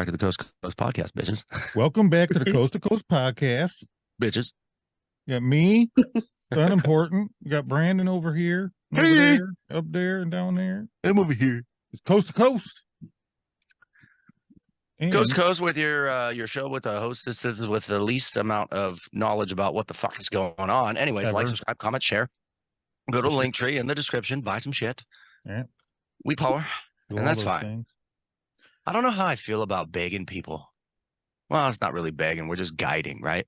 back to the Coast to Coast podcast, bitches. Welcome back to the Coast to Coast podcast. Bitches. You got me, unimportant. You got Brandon over here, over Hey. there, up there, and down there. I'm over here. It's Coast to Coast. And Coast to Coast with your show with the hostesses with the least amount of knowledge about what the fuck is going on. Anyways, Ever. like, subscribe, comment, share. Go to the link tree in the description. Buy some shit. Yeah. We power. do And all that's those fine. things. I don't know how I feel about begging people. Well, it's not really begging. We're just guiding, right?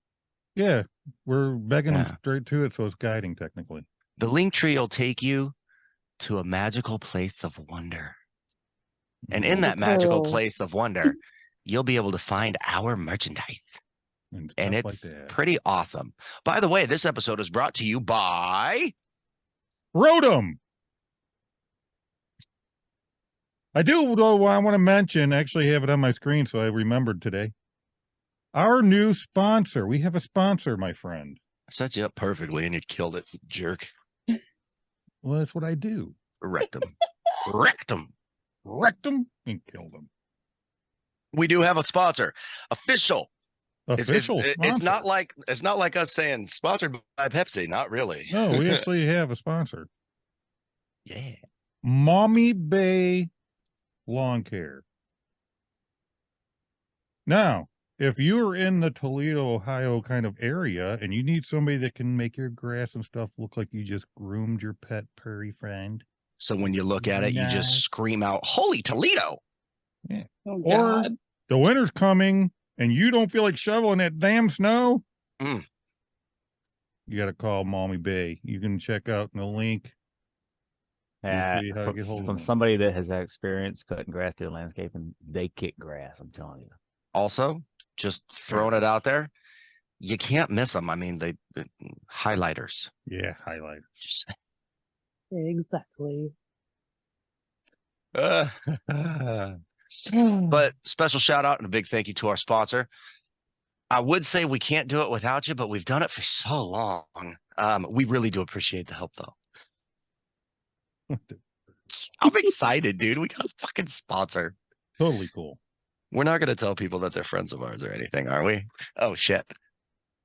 Yeah, we're begging Yeah. them straight to it, so it's guiding technically. The link tree will take you to a magical place of wonder. And in that magical place of wonder, you'll be able to find our merchandise. and And stuff it's like that. pretty awesome. By the way, this episode is brought to you by Rotom. I do, though, I want to mention, actually have it on my screen, so I remembered today. Our new sponsor. We have a sponsor, my friend. I set you up perfectly and you killed it, you jerk. Well, that's what I do. Wrecked him. Wrecked him. Wrecked them and killed them. We do have a sponsor. Official. Official It's sponsor. not like us saying sponsored by Pepsi. Not really. No, we actually have a sponsor. Yeah. Maumee Bay Lawn Care. Now, if you're in the Toledo, Ohio kind of area and you need somebody that can make your grass and stuff look like you just groomed your pet prairie friend. So when you look at it, you just Nice. scream out, "Holy Toledo!" Yeah. Oh, Or God. the winter's coming and you don't feel like shoveling that damn snow. Mm. You got to call Maumee Bay. You can check out the link. You'll see how to get hold of From them. somebody that has experience cutting grass through landscaping, they kick grass. I'm telling you. Also, just throwing it out there, you can't miss them. I mean, the highlighters. Yeah, highlight. Just, Exactly. but special shout out and a big thank you to our sponsor. I would say we can't do it without you, but we've done it for so long. We really do appreciate the help, though. I'm excited, dude. We got a fucking sponsor. Totally cool. We're not going to tell people that they're friends of ours or anything, are we? Oh, shit.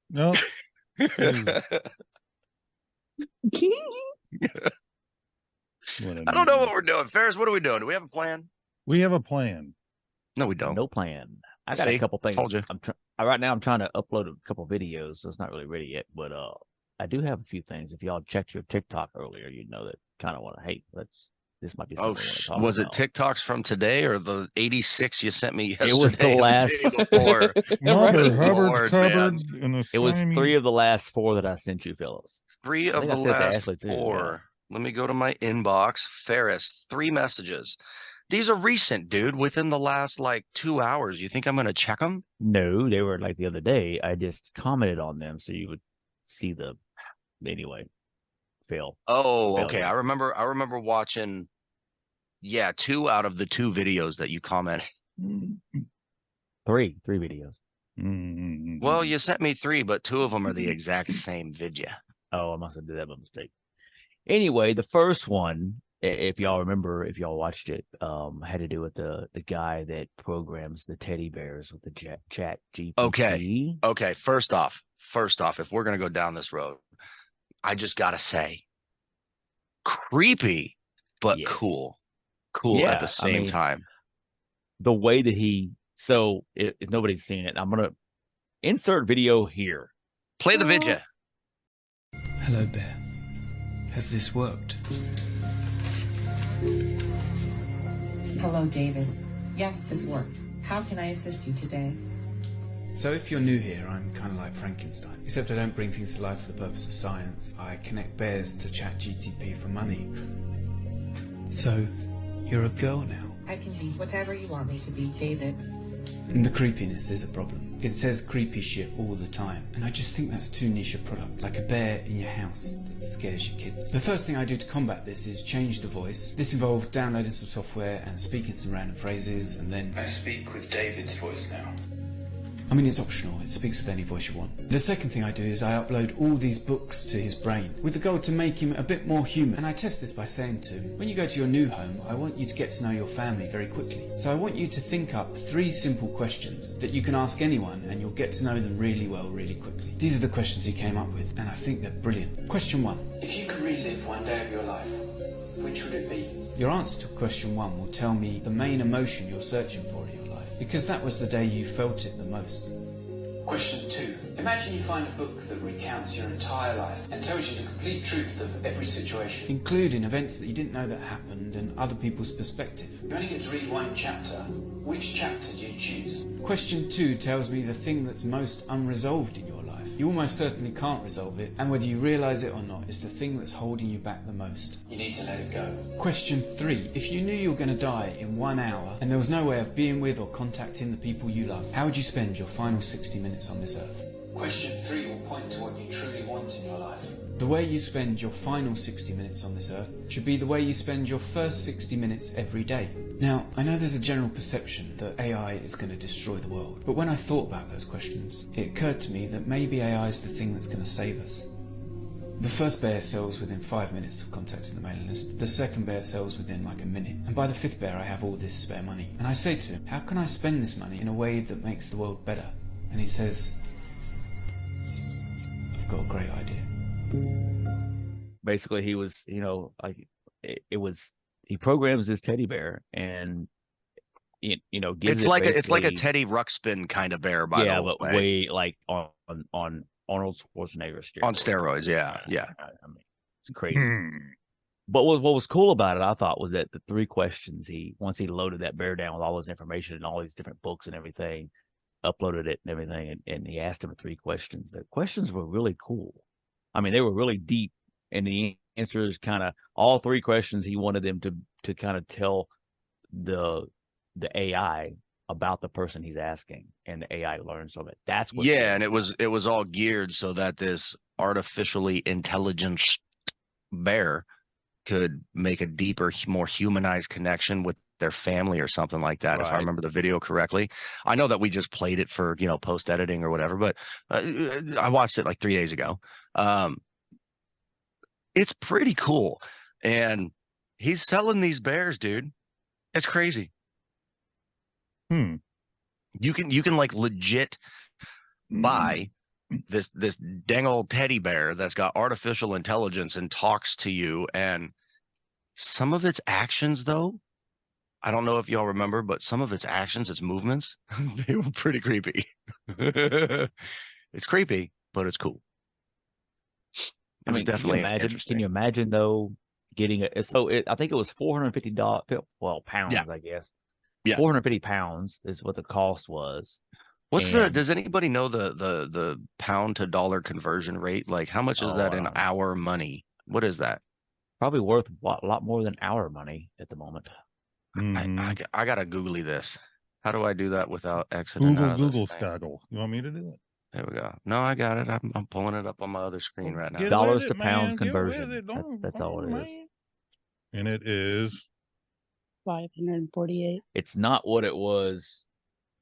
No, I don't know what we're doing. Ferris, what are we doing? Do we have a plan? We have a plan. No, we don't. No plan. I got See? a couple things. Told you. Right now I'm trying to upload a couple videos, so it's not really ready yet. But I do have a few things. If y'all checked your TikTok earlier, you'd know that kind of want to hate. This might be something I want to talk Was it about. TikToks from today or the 86 you sent me yesterday? It was the and last. day before? Mother Good Hubbard Lord, covered man. in a It was slimy- 3 of the last 4 that I sent you, Phyllis. 3 I of think the I sent to last Ashley, too, 4. Let me go to my inbox. Ferris, 3 messages. These are recent, dude, within the last, 2 hours. You think I'm going to check them? No, they were like the other day. I just commented on them so you would see the. Anyway, Phil. Oh, Failure. okay. I remember watching, 2 out of the 2 videos that you commented. 3 videos. Mm-hmm. Well, you sent me 3, but 2 of them are the exact same video. Oh, I must have did that by mistake. Anyway, the first one, if y'all remember, if y'all watched it, had to do with the guy that programs the teddy bears with the chat GPT. Okay. First off, if we're going to go down this road, I just got to say, creepy, but Yes. cool Yeah, at the same time. The way that if nobody's seen it, I'm going to insert video here. Play the video. Hello, Bear. Has this worked? Hello, David. Yes, this worked. How can I assist you today? So if you're new here, I'm kind of like Frankenstein. Except I don't bring things to life for the purpose of science. I connect bears to ChatGTP for money. So, you're a girl now. I can be whatever you want me to be, David. And the creepiness is a problem. It says creepy shit all the time, and I just think that's too niche a product, like a bear in your house that scares your kids. The first thing I do to combat this is change the voice. This involved downloading some software and speaking some random phrases, and then I speak with David's voice now. I mean, it's optional, it speaks with any voice you want. The second thing I do is I upload all these books to his brain with the goal to make him a bit more human. And I test this by saying to him, when you go to your new home, I want you to get to know your family very quickly. So I want you to think up 3 simple questions that you can ask anyone and you'll get to know them really well, really quickly. These are the questions he came up with, and I think they're brilliant. Question 1. If you could relive one day of your life, which would it be? Your answer to question 1 will tell me the main emotion you're searching for in your life, because that was the day you felt it the most. Question 2. Imagine you find a book that recounts your entire life and tells you the complete truth of every situation, including events that you didn't know that happened and other people's perspective. You only get to read 1 chapter. Which chapter do you choose? Question 2 tells me the thing that's most unresolved in your life. You almost certainly can't resolve it, and whether you realise it or not is the thing that's holding you back the most. You need to let it go. Question 3. If you knew you were going to die in 1 hour and there was no way of being with or contacting the people you love, how would you spend your final 60 minutes on this earth? Question 3 will point to what you truly want in your life. The way you spend your final 60 minutes on this earth should be the way you spend your first 60 minutes every day. Now, I know there's a general perception that AI is going to destroy the world, but when I thought about those questions, it occurred to me that maybe AI is the thing that's going to save us. The first bear sells within 5 minutes of contacting the mailing list, the second bear sells within like a minute, and by the 5th bear I have all this spare money. And I say to him, how can I spend this money in a way that makes the world better? And he says, I've got a great idea. Basically, he was, like it was. He programs this teddy bear, and gives It's it like a basically- Teddy Ruxpin kind of bear, by the but way. way like on Arnold Schwarzenegger steroids. On steroids, yeah. I mean, it's crazy. But what was cool about it, I thought, was that the 3 questions once he loaded that bear down with all this information and all these different books and everything, uploaded it and everything, and he asked him 3 questions. The questions were really cool. I mean, they were really deep, and the answers kind of all 3 questions he wanted them to kind of tell the AI about the person he's asking, and the AI learns from it. That's what. Yeah, and it was all geared so that this artificially intelligent bear could make a deeper, more humanized connection with their family or something like that, if I remember the video correctly. I know that we just played it for post editing or whatever, but I watched it like 3 days ago. It's pretty cool, and he's selling these bears, dude. It's crazy. You can like legit buy this dang old teddy bear that's got artificial intelligence and talks to you, and some of its actions, though, I don't know if y'all remember, but some of its actions, its movements, they were pretty creepy. It's creepy, but it's cool. I mean, definitely can interesting. you imagine though getting it? So I think it was $450, pounds, Yeah. I guess. Yeah. 450 pounds is what the cost was. Does anybody know the pound to dollar conversion rate? Like, how much is that in our money? What is that? Probably worth a lot more than our money at the moment. I gotta googly this. How do I do that without exiting out of Google this thing? Staggle. You want me to do it? There we go. No, I got it. I'm pulling it up on my other screen right now. Get Dollars with to it, pounds man. Get with conversion. it. That's all it is. Man. And it is 548. It's not what it was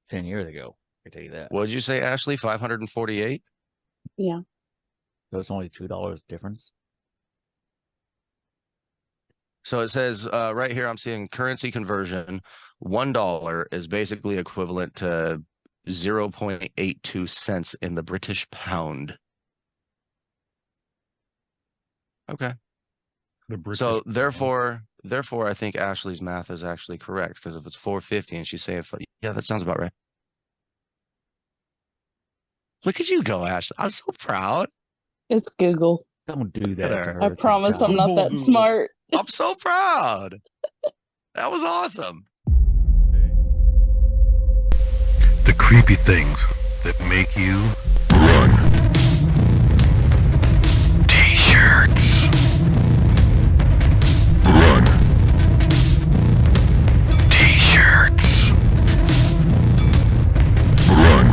10 years ago. I can tell you that. What did you say, Ashley? 548? Yeah. So it's only $2 difference. So it says right here, I'm seeing currency conversion. $1 is basically equivalent to 0.82 cents in the British pound. Okay. So therefore, I think Ashley's math is actually correct, because if it's 450 and she's saying, yeah, that sounds about right. Look at you go, Ashley. I'm so proud. It's Google. Don't do that. There. To her. I promise I'm not that Google. smart. I'm so proud. That was awesome. The creepy things that make you run. T-shirts. Run. T-shirts. Run.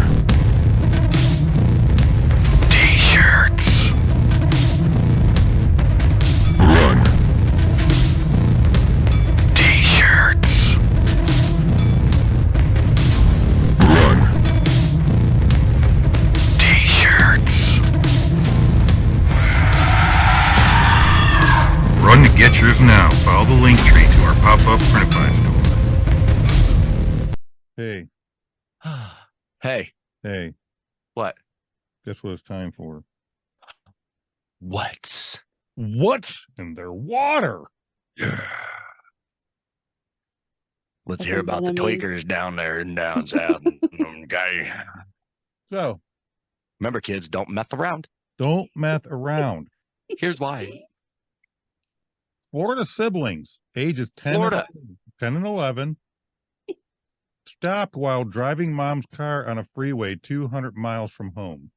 T-shirts. Run. T-shirts. Run. now follow the link tree to our pop-up Printify store. Hey, Hey, hey, what? guess what it's time for? What's What's in their water? Let's hear Fucking about the enemy. tweakers down there in down south. Okay. So, Remember, kids, don't meth around. don't meth around. Here's why. Florida siblings, ages 10, Florida. 10 and 11, stopped while driving mom's car on a freeway 200 miles from home.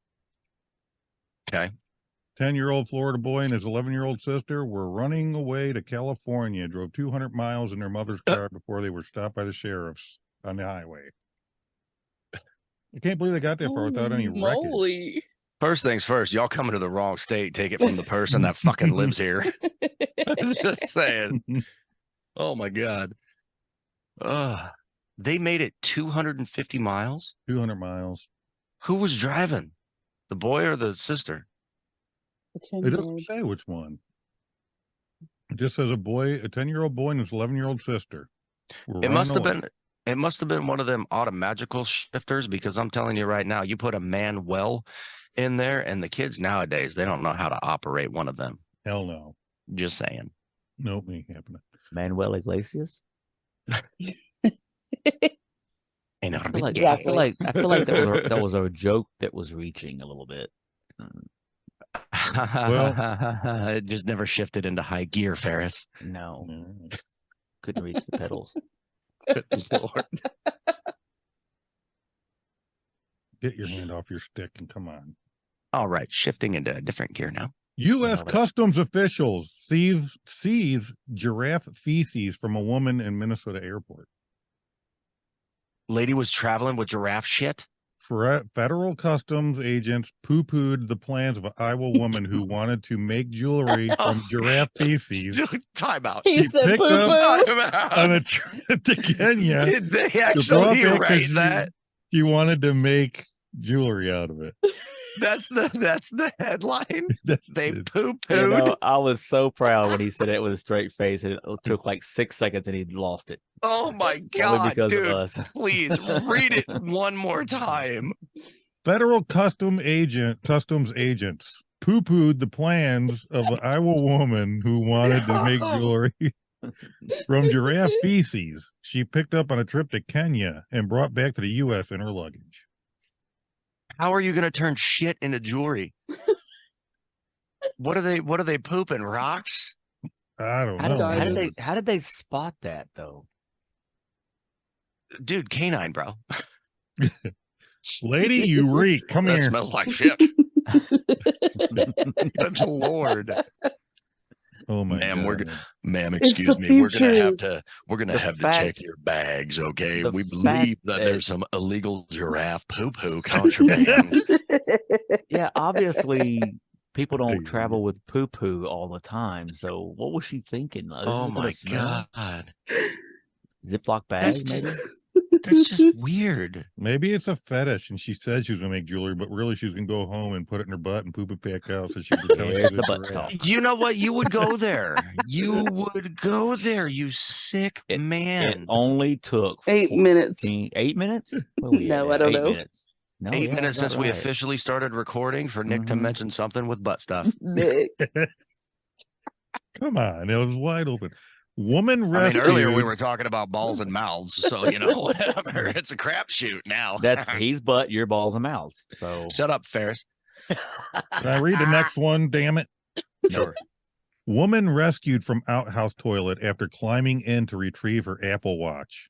Okay. 10-year-old Florida boy and his 11-year-old sister were running away to California, drove 200 miles in their mother's car before they were stopped by the sheriffs on the highway. I can't believe they got that far without any Holy wreckage. moly. First things first, y'all coming to the wrong state. Take it from the person that fucking lives here. Just saying. Oh my God. They made it 250 miles. 200 miles. Who was driving? The boy or the sister? It doesn't say which one. It just says a 10-year-old boy and his 11-year-old sister. It must have been one of them automagical shifters, because I'm telling you right now, you put a Manuel in there and the kids nowadays, they don't know how to operate one of them. Hell no. Just saying. Nope, ain't happening. Manuel Iglesias. Ain't I no feel like, Exactly. I feel like that was a joke that was reaching a little bit. It just never shifted into high gear, Ferris. No, Mm. couldn't reach the pedals. Good Lord. Get your hand off your stick and come on. All right, shifting into a different gear now. U.S. Love it. Customs officials seize giraffe feces from a woman in Minnesota airport. Lady was traveling with giraffe shit. Federal customs agents poo-pooed the plans of an Iowa woman who wanted to make jewelry from giraffe feces. Time out. He She said picked poo up poo. Time out. on a trip to Kenya. Did they brought actually back 'cause write that? She wanted to make jewelry out of it. That's the headline. That's They it. poo-pooed. You know, I was so proud when he said it with a straight face, and it took like 6 seconds, and he lost it. Oh my Only God, because dude. of us. Please read it one more time. Federal customs agents poo-pooed the plans of an Iowa woman who wanted to make jewelry from giraffe feces she picked up on a trip to Kenya and brought back to the U.S. in her luggage. How are you going to turn shit into jewelry? What are they pooping? Rocks? I don't How know. Diamonds. did they spot that though? Dude, canine, bro. Lady, you reek. Come That here. smells like shit. Good Lord. Oh my Ma'am, God. Ma'am, It's excuse the me. We're gonna future. have to fact- check your bags, okay? the We fact believe that that- there's some illegal giraffe poo-poo contraband. Yeah, obviously people don't Hey. travel with poo poo all the time. So what was she thinking? This Oh is gonna my smell? God. Ziploc That's bag, maybe? just that's just weird. Maybe it's a fetish, and she said she was gonna make jewelry, but really she was gonna go home and put it in her butt and poop it back out, so she could pretend There's she the was a butt giraffe. talk. You know what? You would go there. You would go there, you sick It man. only took 8 minutes. 8 minutes? Where we at No, now? I don't 8 know. minutes. No, 8 yeah, minutes that's since we right. officially started recording for Nick to Mhm. mention something with butt stuff. Nick. Come on, it was wide open. Woman I mean, rescued. earlier we were talking about balls and mouths, so you know, whatever. It's a crapshoot now. That's he's butt, your balls and mouths. So Shut up, Ferris. Can I read the next one? Damn it! Sure. Woman rescued from outhouse toilet after climbing in to retrieve her Apple Watch.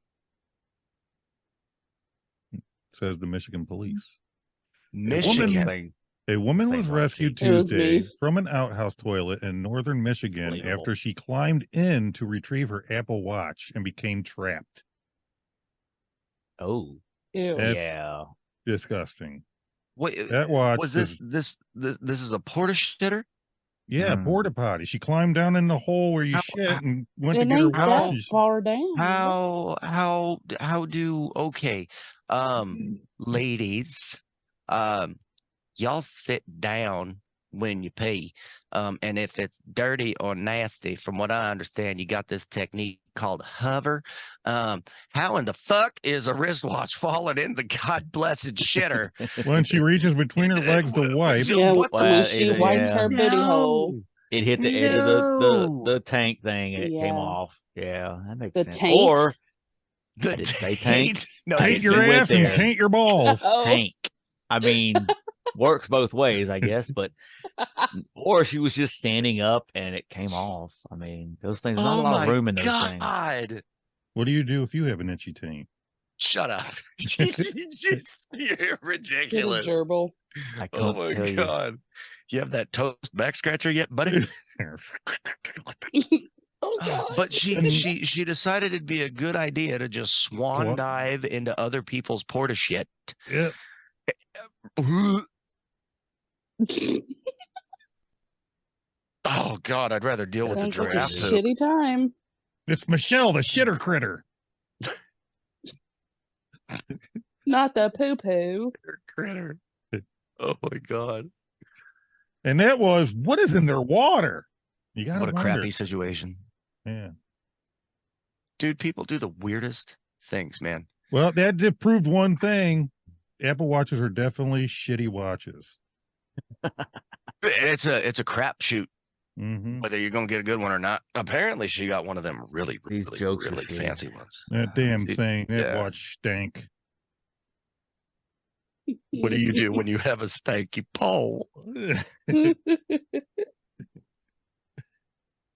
Says the Michigan police. Michigan. A woman Same was logic. rescued It was Tuesday me. from an outhouse toilet in northern Michigan Believable. after she climbed in to retrieve her Apple Watch and became trapped. Oh, Ew. That's yeah. disgusting. Wait, That watch was is- this is a porta shitter? Yeah, Mm. porta potty. She climbed down in the hole where you How- shit and went It to get her ain't watch. that and she- far down. How do okay, ladies, y'all sit down when you pee. And if it's dirty or nasty, from what I understand, you got this technique called hover. How in the fuck is a wristwatch falling in the god blessed shitter? When she reaches between her legs to wipe, Yeah, What the- when she either- wipes yeah. her booty hole. No. It hit the edge of the tank thing and it came Yeah. off. Yeah, that makes The sense. taint? Or The I didn't say tank. No, taint you your said went ass and there. taint your balls. Oh, tank. I mean, works both ways, I guess. But or she was just standing up and it came off. I mean, those things. There's not a lot of room in those things. God. What do you do if you have an itchy taint? Shut up. You're get a ridiculous. gerbil. I Oh can't my tell you. God. You have that toast back scratcher yet, buddy? Oh God. But she decided it'd be a good idea to just swan dive into other people's porta shit. Yep. Oh God, I'd rather deal with the Sounds like a giraffe poop. shitty time. It's Michelle, the shitter critter. Not the poo poo. Critter. Oh my God. And that was, what is in their water? You gotta What a wonder. crappy situation. Yeah. Dude, people do the weirdest things, man. Well, that just proved one thing. Apple Watches are definitely shitty watches. It's a crapshoot Mm-hmm. whether you're gonna get a good one or not. Apparently, she got one of them really, These really, jokes are really shitty. fancy ones. That damn It- thing, that yeah. watch stank. What do you do when you have a stanky pole?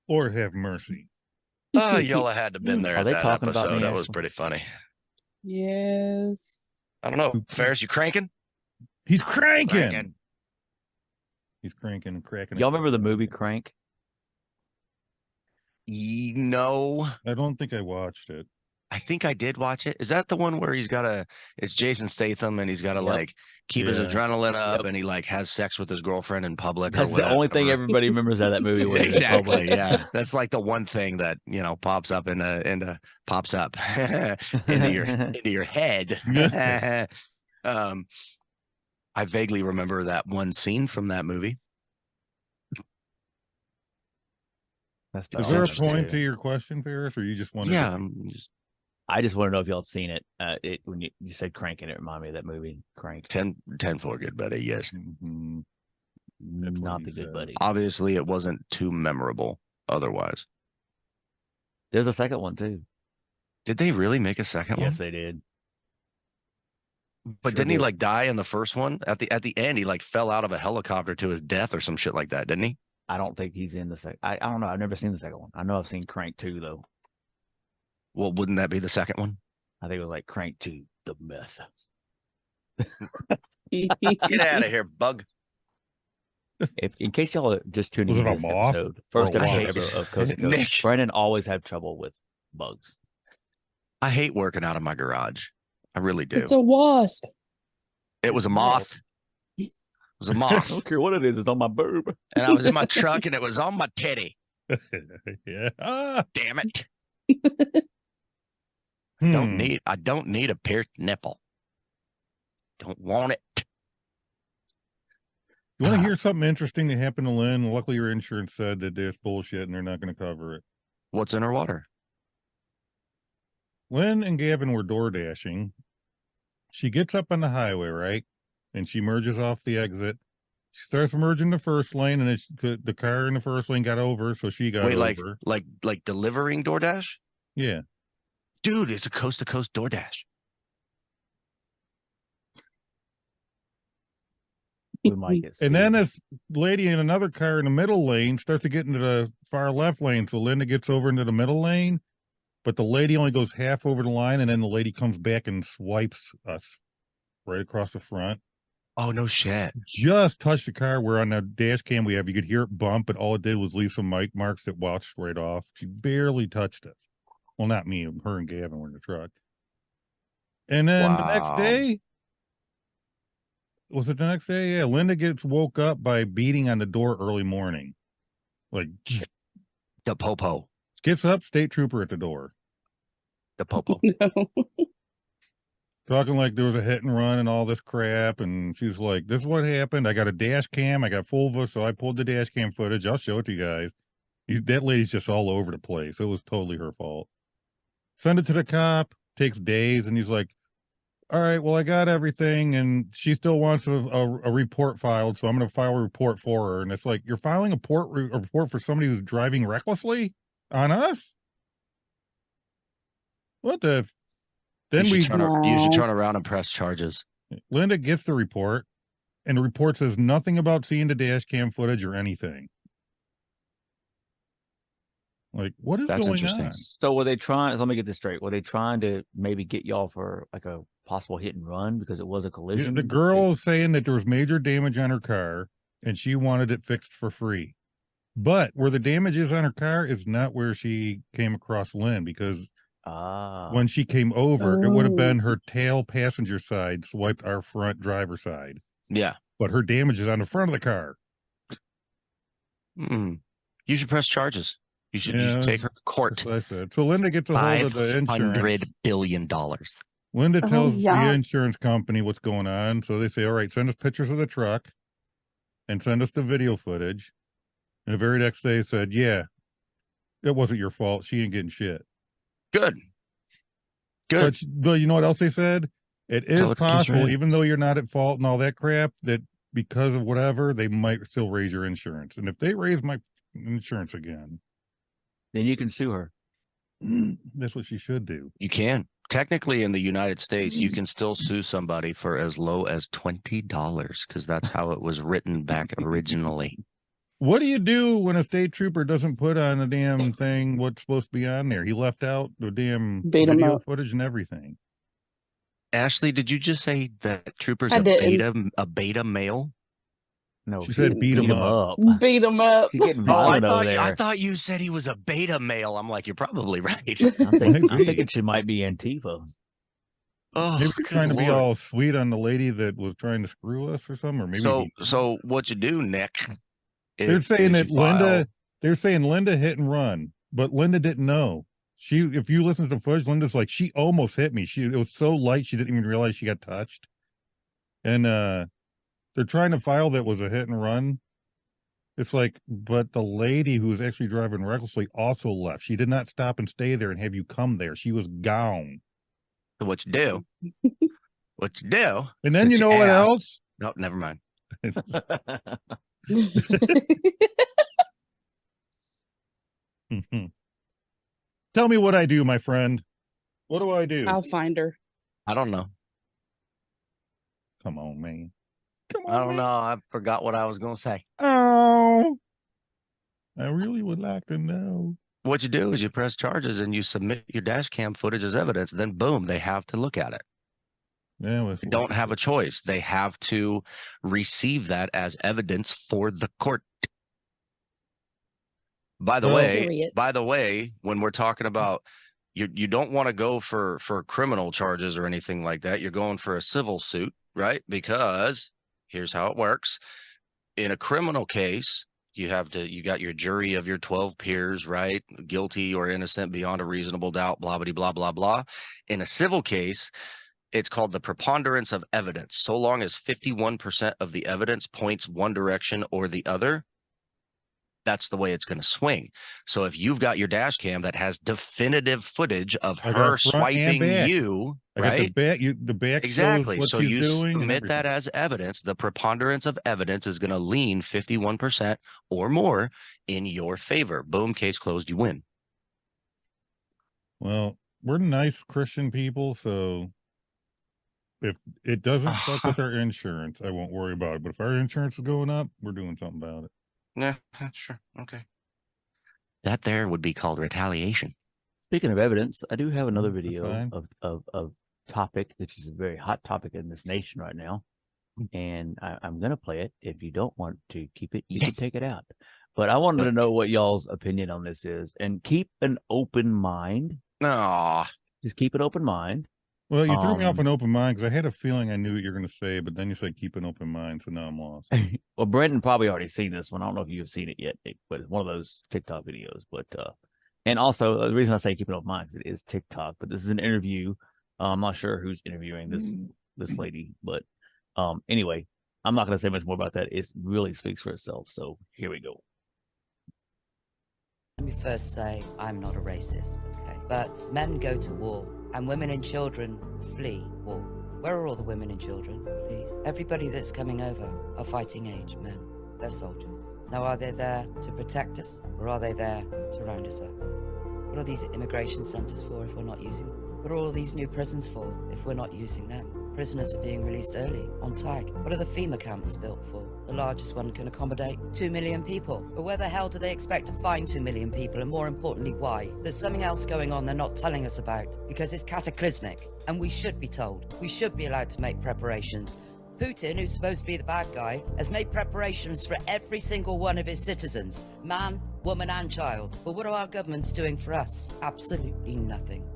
Lord have mercy. Oh, y'all had to have been there Are at they that talking about episode. me, That was Ashley? pretty funny. Yes. I don't know. Ferris, you cranking? He's cranking. Cranking. He's cranking and cracking. Y'all remember the movie Crank? No, I don't think I watched it. I think I did watch it. Is that the one where it's Jason Statham and he's got to Yep. like keep his Yeah. adrenaline up Yep. and he like has sex with his girlfriend in public? That's or the only thing whatever. everybody remembers out of that movie. Was it in Exactly. public. Yeah. That's like the one thing that, pops up pops up into your head. I vaguely remember that one scene from that movie. That's Is about there all a I point know. to your question, Ferris, or you just wanted Yeah. to... I just want to know if y'all seen it. When you said Crank, and it reminded me of that movie Crank. 10 for good buddy. Yes. Mhm. That's what Not he the good said. buddy. Obviously, it wasn't too memorable otherwise. There's a second one too. Did they really make a second Yes, one? they did. But sure didn't he did. like die in the first one? At the end, he like fell out of a helicopter to his death or some shit like that, didn't he? I don't think he's in the second. I don't know. I've never seen the second one. I know I've seen Crank 2 though. Well, wouldn't that be the second one? I think it was like Crank 2, the myth. Get out of here, bug. If in case y'all are just tuning Was it into a this moth episode, first or a episode wasp? ever of Coast to Nick. Coast, Brandon always have trouble with bugs. I hate working out of my garage. I really do. It's a wasp. It was a moth. It was a I moth. don't care what it is. It's on my boob. And I was in my truck and it was on my titty. Yeah. Ah. Damn it. Hmm. I don't need a pierced nipple. Don't want it. You want to hear something interesting that happened to Lynn? Luckily, your insurance said that there's bullshit and they're not going to cover it. What's in her water? Lynn and Gavin were door dashing. She gets up on the highway, right? And she merges off the exit. She starts merging the first lane, and the car in the first lane got over, so she got Wait, over. like delivering DoorDash? Yeah. Dude, it's a coast to coast DoorDash. We might get And then sued. this lady in another car in the middle lane starts to get into the far left lane. So Linda gets over into the middle lane, but the lady only goes half over the line, and then the lady comes back and swipes us right across the front. Oh, no shit. Just touched the car where on the dash cam you could hear it bump, but all it did was leave some mic marks that washed right off. She barely touched us. Well, not me. Her and Gavin were in the truck. And then the next Wow. day, was it the next day? Yeah, Linda gets woke up by beating on the door early morning. Like, The popo. gets up, state trooper at the door. The popo. No. talking like there was a hit and run and all this crap. And she's like, this is what happened. I got a dash cam. I got full, so I pulled the dash cam footage. I'll show it to you guys. That lady's just all over the place. It was totally her fault. Send it to the cop. Takes days. And he's like, all right, well, I got everything. And she still wants a report filed. So I'm going to file a report for her. And it's like, you're filing a report for somebody who's driving recklessly on us? What the? Then you should Wow. turn around and press charges. Linda gets the report, and the report says nothing about seeing the dash cam footage or anything. Like, what is That's going interesting. on? So were they trying? Let me get this straight. Were they trying to maybe get y'all for like a possible hit and run because it was a collision? The girl is saying that there was major damage on her car, and she wanted it fixed for free. But where the damage is on her car is not where she came across Lynn, because when she came over, it would have been her tail passenger side swiped our front driver side. Yeah. But her damage is on the front of the car. You should press charges. You should take her to court. That's what I said. So Linda gets a hold of the insurance. $500 billion. Linda tells the yes. insurance company what's going on. So they say, all right, send us pictures of the truck and send us the video footage. And the very next day said, yeah, it wasn't your fault. She ain't getting shit. Good. Good. But you know what else they said? It is Tell her to kiss your possible, ass. even though you're not at fault and all that crap, that because of whatever, they might still raise your insurance. And if they raise my insurance again, then you can sue her. that's what she should do. You can. Technically, in the United States, you can still sue somebody for as low as $20 because that's how it was written back originally. What do you do when a state trooper doesn't put on the damn thing what's supposed to be on there? He left out the damn Beat 'em video up. footage and everything. Ashley, did you just say that Trooper's I a didn't. beta male? No, She said beat 'em up. Beat him up. She's getting Oh, I violent over thought, there. I thought you said he was a beta male. I'm like, you're probably right. I'm Maybe. thinking she might be Antifa. Oh, Maybe she's good trying to be Lord. all sweet on the lady that was trying to screw us or something. Or maybe So what you do, Nick? they're saying is that you file- they're saying Linda hit and run, but Linda didn't know. If you listen to the footage, Linda's like, she almost hit me. It was so light she didn't even realize she got touched. And they're trying to file that was a hit and run. It's like, but the lady who was actually driving recklessly also left. She did not stop and stay there and have you come there. She was gone. So what you do? What you do? And then since you know what asked- else? Nope, never mind. Tell me what I do, my friend. What do I do? I'll find her. I don't know. Come on, man. Come on. I don't man. know. I forgot what I was going to say. Oh, I really would like to know. What you do is you press charges and you submit your dash cam footage as evidence. Then boom, they have to look at it. Yeah, They don't have a choice. They have to receive that as evidence for the court. By the way, when we're talking about you don't want to go for criminal charges or anything like that. You're going for a civil suit, right? Because here's how it works. In a criminal case, you got your jury of your 12 peers, right? Guilty or innocent beyond a reasonable doubt, blah, blah, blah, blah, blah. In a civil case, it's called the preponderance of evidence. So long as 51% of the evidence points one direction or the other, that's the way it's going to swing. So if you've got your dash cam that has definitive footage of I got her front and swiping back. you, I got right? the back Exactly. shows what So she's you doing and submit that everything. as evidence. The preponderance of evidence is going to lean 51% or more in your favor. Boom, case closed, you win. Well, we're nice Christian people, so if it doesn't fuck with our insurance, I won't worry about it. But if our insurance is going up, we're doing something about it. Yeah, sure. Okay. That there would be called retaliation. Speaking of evidence, I do have another That's video fine. of topic, which is a very hot topic in this nation right now. And I'm going to play it. If you don't want to keep it, you can take it out. But I wanted to know what y'all's opinion on this is. And keep an open mind. Aw. Just keep an open mind. Well, you threw me off an open mind because I had a feeling I knew what you were going to say, but then you said keep an open mind, so now I'm lost. Well, Brendan probably already seen this one. I don't know if you've seen it yet, Nick, but it's one of those TikTok videos. But and also the reason I say keep an open mind is it is TikTok. But this is an interview I'm not sure who's interviewing this lady, but anyway, I'm not going to say much more about that. It really speaks for itself. So here we go. Let me first say I'm not a racist, okay? But men go to war, and women and children flee war. Where are all the women and children, please? Everybody that's coming over are fighting age men. They're soldiers. Now, are they there to protect us, or are they there to round us up? What are these immigration centres for if we're not using them? What are all these new prisons for if we're not using them? Prisoners are being released early, on tag. What are the FEMA camps built for? The largest one can accommodate 2 million people. But where the hell do they expect to find 2 million people? And more importantly, why? There's something else going on they're not telling us about, because it's cataclysmic. And we should be told. We should be allowed to make preparations. Putin, who's supposed to be the bad guy, has made preparations for every single one of his citizens. Man, woman and child. But what are our governments doing for us? Absolutely nothing.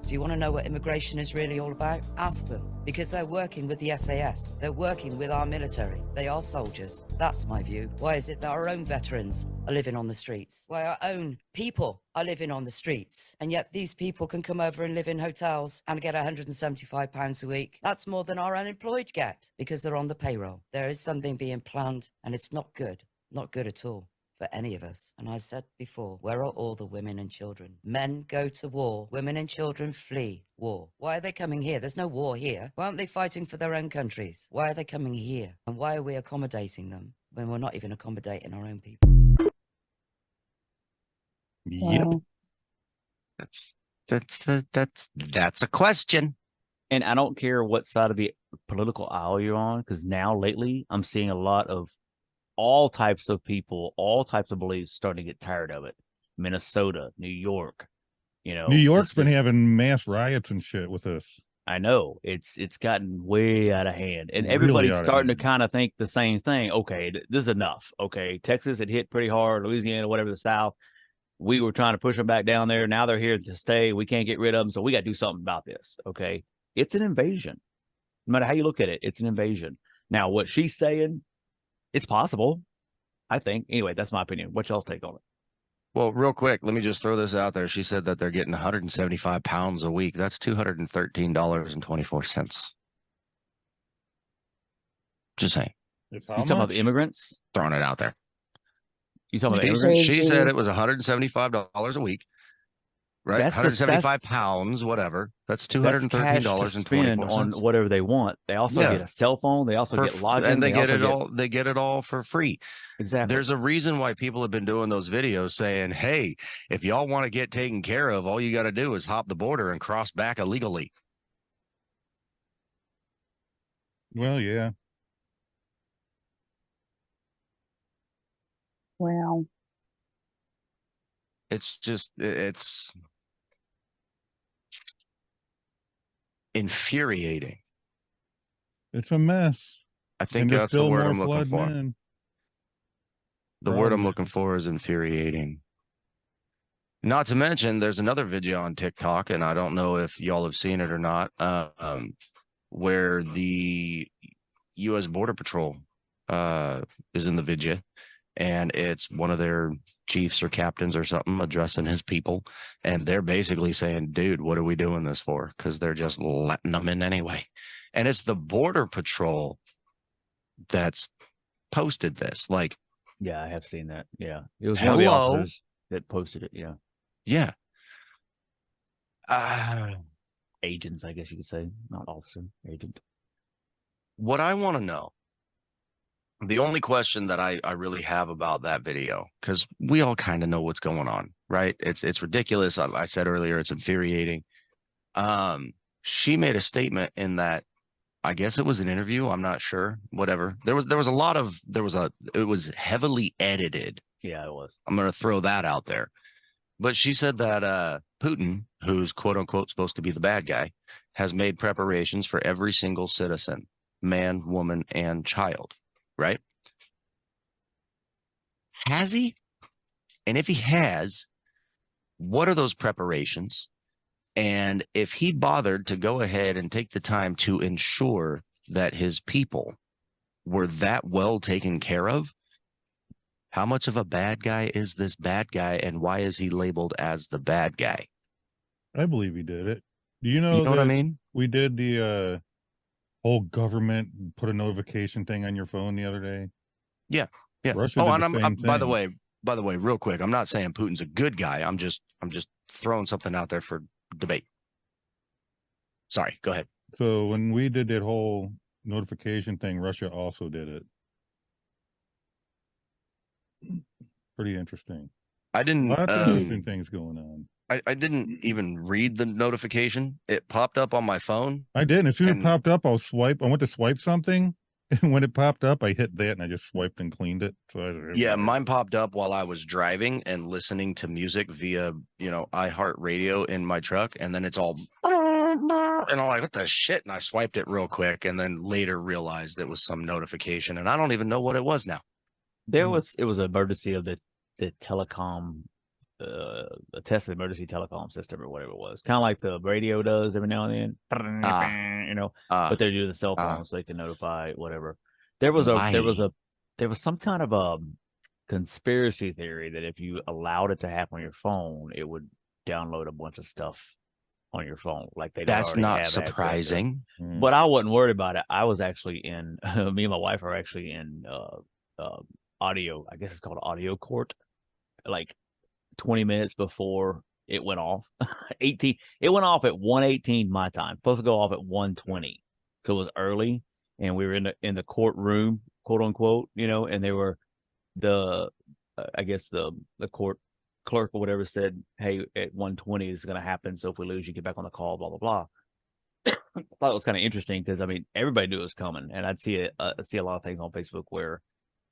So you want to know what immigration is really all about? Ask them. Because they're working with the SAS. They're working with our military. They are soldiers. That's my view. Why is it that our own veterans are living on the streets? Why our own people are living on the streets? And yet these people can come over and live in hotels and get £175 a week. That's more than our unemployed get because they're on the payroll. There is something being planned and it's not good. Not good at all. For any of us. And I said before, where are all the women and children? Men go to war. Women and children flee war. Why are they coming here? There's no war here. Why aren't they fighting for their own countries? Why are they coming here? And why are we accommodating them when we're not even accommodating our own people? Yep. Wow. That's a question. And I don't care what side of the political aisle you're on, because now lately I'm seeing a lot of all types of people, all types of beliefs starting to get tired of it. Minnesota, New York, New York's been having mass riots and shit with this. I know it's gotten way out of hand, and Really everybody's out of starting to hand. kind of think the same thing. Okay, this is enough. Okay, Texas had hit pretty hard, Louisiana, whatever, the South. We were trying to push them back down there. Now they're here to stay. We can't get rid of them, so we got to do something about this. Okay, it's an invasion. No matter how you look at it, it's an invasion. Now, what she's saying, it's possible, I think. Anyway, that's my opinion. What y'all's take on it? Well, real quick, let me just throw this out there. She said that they're getting 175 pounds a week. That's $213.24. Just saying. It's You how talking about much? the immigrants? Throwing it out there. You talking about the That's immigrants? She crazy. said it was $175 a week. Right? That's the- 175 pounds, whatever. That's That's cash to spend on $213.24. whatever they want. They also Yeah. get a cell phone. They also get lodging. And they get also it all. They get it all for free. Exactly. There's a reason why people have been doing those videos saying, hey, if y'all want to get taken care of, all you got to do is hop the border and cross back illegally. Well, yeah. Wow. It's infuriating. It's a mess. I think And there's that's the still word more I'm looking flooding for. in. The word I'm Problem looking is- for is infuriating. Not to mention, there's another video on TikTok, and I don't know if y'all have seen it or not, where the U.S. Border Patrol is in the video, and it's one of their chiefs or captains or something addressing his people, and they're basically saying, dude, what are we doing this for? Because they're just letting them in anyway. And it's the Border Patrol that's posted this. Like, Yeah, I have seen that. Yeah. It was one of the Hello? officers that posted it. Yeah. yeah. Agents, I guess you could say. Not officer, agent. What I want to know, the only question that I really have about that video, because we all kind of know what's going on, right? It's ridiculous. I said earlier, it's infuriating. She made a statement in that, I guess it was an interview. I'm not sure. Whatever. It was heavily edited. Yeah, it was. I'm going to throw that out there. But she said that Putin, who's quote unquote supposed to be the bad guy, has made preparations for every single citizen, man, woman, and child. Right? Has he? And if he has, what are those preparations? And if he bothered to go ahead and take the time to ensure that his people were that well taken care of, how much of a bad guy is this bad guy, and why is he labeled as the bad guy? I believe he did it. Do you know You know what I that mean? we did the whole government put a notification thing on your phone the other day? Yeah. Yeah. Russia Oh, did and the same by the thing. way, real quick, I'm not saying Putin's a good guy. I'm just throwing something out there for debate. Sorry, go ahead. So when we did that whole notification thing, Russia also did it. Pretty interesting. I didn't Lots of interesting things going on. I didn't even read the notification. It popped up on my phone. I did. And as soon as it And- popped up, I'll swipe. I went to swipe something. And when it popped up, I hit that and I just swiped and cleaned it. So Yeah, mine popped up while I was driving and listening to music via, iHeartRadio in my truck. And then it's all, and I'm like, what the shit? And I swiped it real quick and then later realized it was some notification. And I don't even know what it was now. It was an emergency of the telecom, a test of the emergency telecom system or whatever it was. Kind of like the radio does every now and then, but they're doing the cell phone so they can notify whatever. There was some kind of conspiracy theory that if you allowed it to happen on your phone, it would download a bunch of stuff on your phone. Like That's not surprising. But I wasn't worried about it. I was actually in me and my wife are actually in audio, I guess it's called audio court, like 20 minutes before it went off. It went off at 1:18 my time, supposed to go off at 1:20, so it was early, and we were in the courtroom, quote unquote, and they were I guess the court clerk or whatever said, hey, at 1:20 is going to happen, so if we lose you, get back on the call, blah blah blah. I thought it was kind of interesting because everybody knew it was coming, and I'd see a lot of things on Facebook where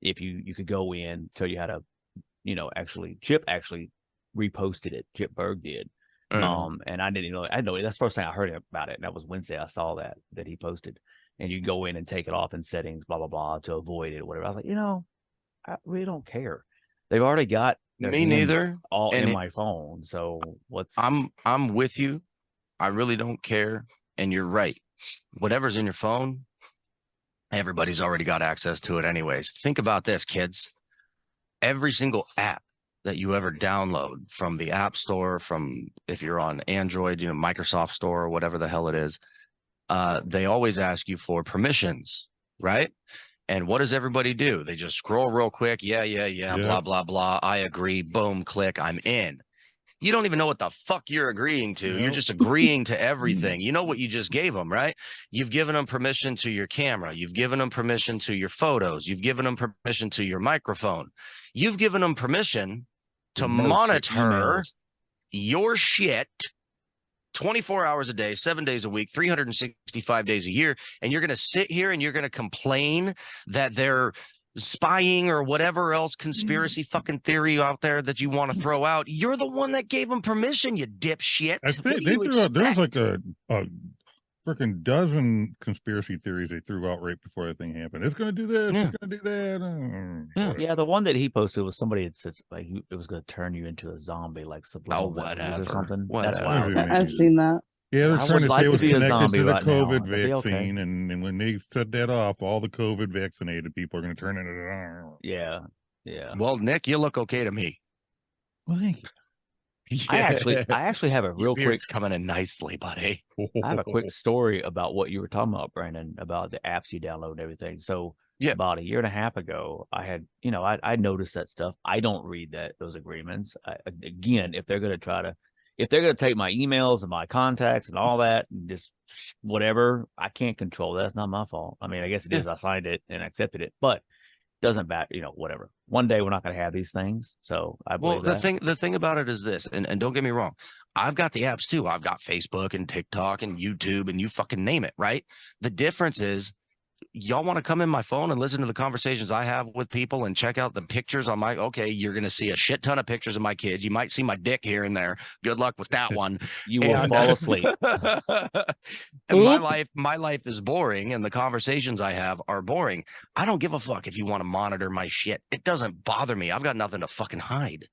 if you could go in, tell you how to, Chip actually reposted it. Chip Berg did. And I didn't know. I know that's the first thing I heard about it. And that was Wednesday. I saw that he posted, and you go in and take it off in settings, blah, blah, blah, to avoid it or whatever. I was like, I really don't care. They've already got Me neither. all in my phone. So I'm with you. I really don't care. And you're right. Whatever's in your phone, everybody's already got access to it anyways. Think about this, kids. Every single app that you ever download from the App Store, from if you're on Android, Microsoft Store or whatever the hell it is, they always ask you for permissions, right? And what does everybody do? They just scroll real quick. Yeah, blah, blah, blah. I agree. Boom, click. I'm in. You don't even know what the fuck you're agreeing to. You're just agreeing to everything. You know what you just gave them, right? You've given them permission to your camera. You've given them permission to your photos. You've given them permission to your microphone. You've given them permission to monitor your shit 24 hours a day, 7 days a week, 365 days a year. And you're going to sit here and you're going to complain that they're spying or whatever else conspiracy fucking theory out there that you want to throw out. You're the one that gave them permission, you dipshit. I think they threw out, there was like a freaking dozen conspiracy theories they threw out right before that thing happened. It's going to do this. It's going to do that. Yeah, the one that he posted was somebody that says like it was going to turn you into a zombie, like subliminal messages or something. That's why I've seen that. Yeah, they're trying to say it was connected to the right COVID now. vaccine, and when they set that off, all the COVID vaccinated people are going to turn into. Yeah. Well, Nick, you look okay to me. Well, thank you. I actually have a real quick coming in nicely, buddy. I have a quick story about what you were talking about, Brandon, about the apps you download and everything. So about a year and a half ago, I had, I noticed that stuff. I don't read those agreements. Again, if they're going to take my emails and my contacts and all that and just whatever, I can't control that. It's not my fault. I mean, I guess it is. I signed it and accepted it, but doesn't matter, whatever. One day we're not going to have these things. So I believe the thing about it is this, and don't get me wrong, I've got the apps too. I've got Facebook and TikTok and YouTube and you fucking name it, right? The difference is y'all want to come in my phone and listen to the conversations I have with people and check out the pictures on you're going to see a shit ton of pictures of my kids. You might see my dick here and there. Good luck with that one. You will fall asleep. And my life is boring and the conversations I have are boring. I don't give a fuck if you want to monitor my shit. It doesn't bother me. I've got nothing to fucking hide.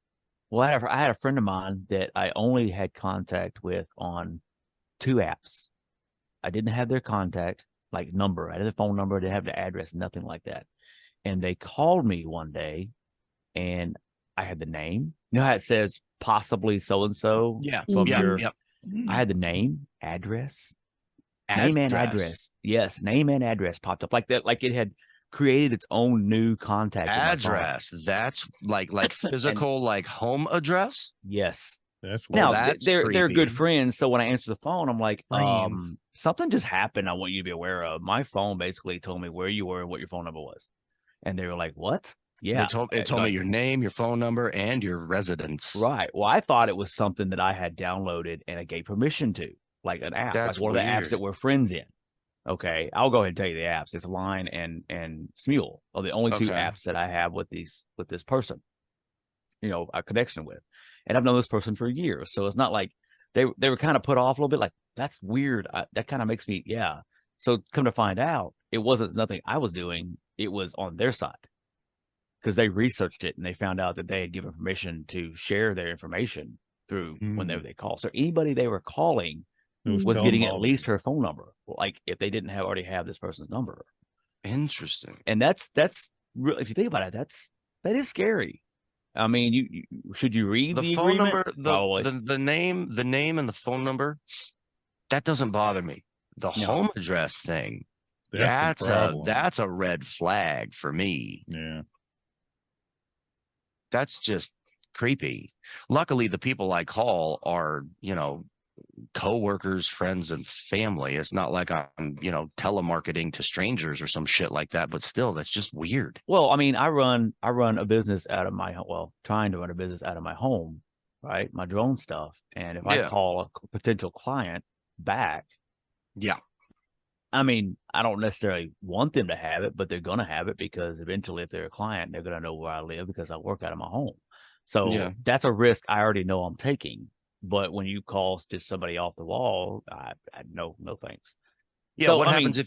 Well, I had a friend of mine that I only had contact with on 2 apps. I didn't have their contact number. I had their phone number. I didn't have the address, nothing like that. And they called me one day and I had the name. You know how it says possibly so-and-so? Yeah. From I had the name, address, name and address. Yes, name and address popped up like that, like it had created its own new contact in my phone. Address. That's like physical, like home address. Yes. That's Well, weird. Now that's they're good creepy. friends. So when I answer the phone, I'm like, Friends. something just happened. I want you to be aware of. My phone basically told me where you were and what your phone number was, and they were like, "What?" Yeah, It told me your name, your phone number, and your residence. right. Well, I thought it was something that I had downloaded and I gave permission to, like an app, That's like one of the apps weird. that we're friends in. Okay, I'll go ahead and tell you the apps. It's Line and Smule are the only two Okay. apps that I have with this person, a connection with, and I've known this person for years. So it's not like they were kind of put off a little bit. Like, that's weird. That kind of makes me, yeah. So come to find out, it wasn't nothing I was doing. It was on their side because they researched it and they found out that they had given permission to share their information through whenever they call. So anybody they were calling was telling getting them at all least her phone number, like if they didn't already have this person's number. Interesting. And that's if you think about it, that is scary. I mean, you should you read The the phone agreement? number, the name and the phone number, that doesn't bother me. The No. home address thing, That's the problem. that's a red flag for me. Yeah. That's just creepy. Luckily, the people I call are, co-workers, friends, and family. It's not like I'm, telemarketing to strangers or some shit like that, but still, that's just weird. Well, I mean, I run a business out of my trying to run a business out of my home, right? My drone stuff. And if I call a potential client back, yeah, I mean, I don't necessarily want them to have it, but they're going to have it because eventually, if they're a client, they're going to know where I live because I work out of my home. So that's a risk I already know I'm taking. But when you call just somebody off the wall, I no thanks. Yeah. So, what happens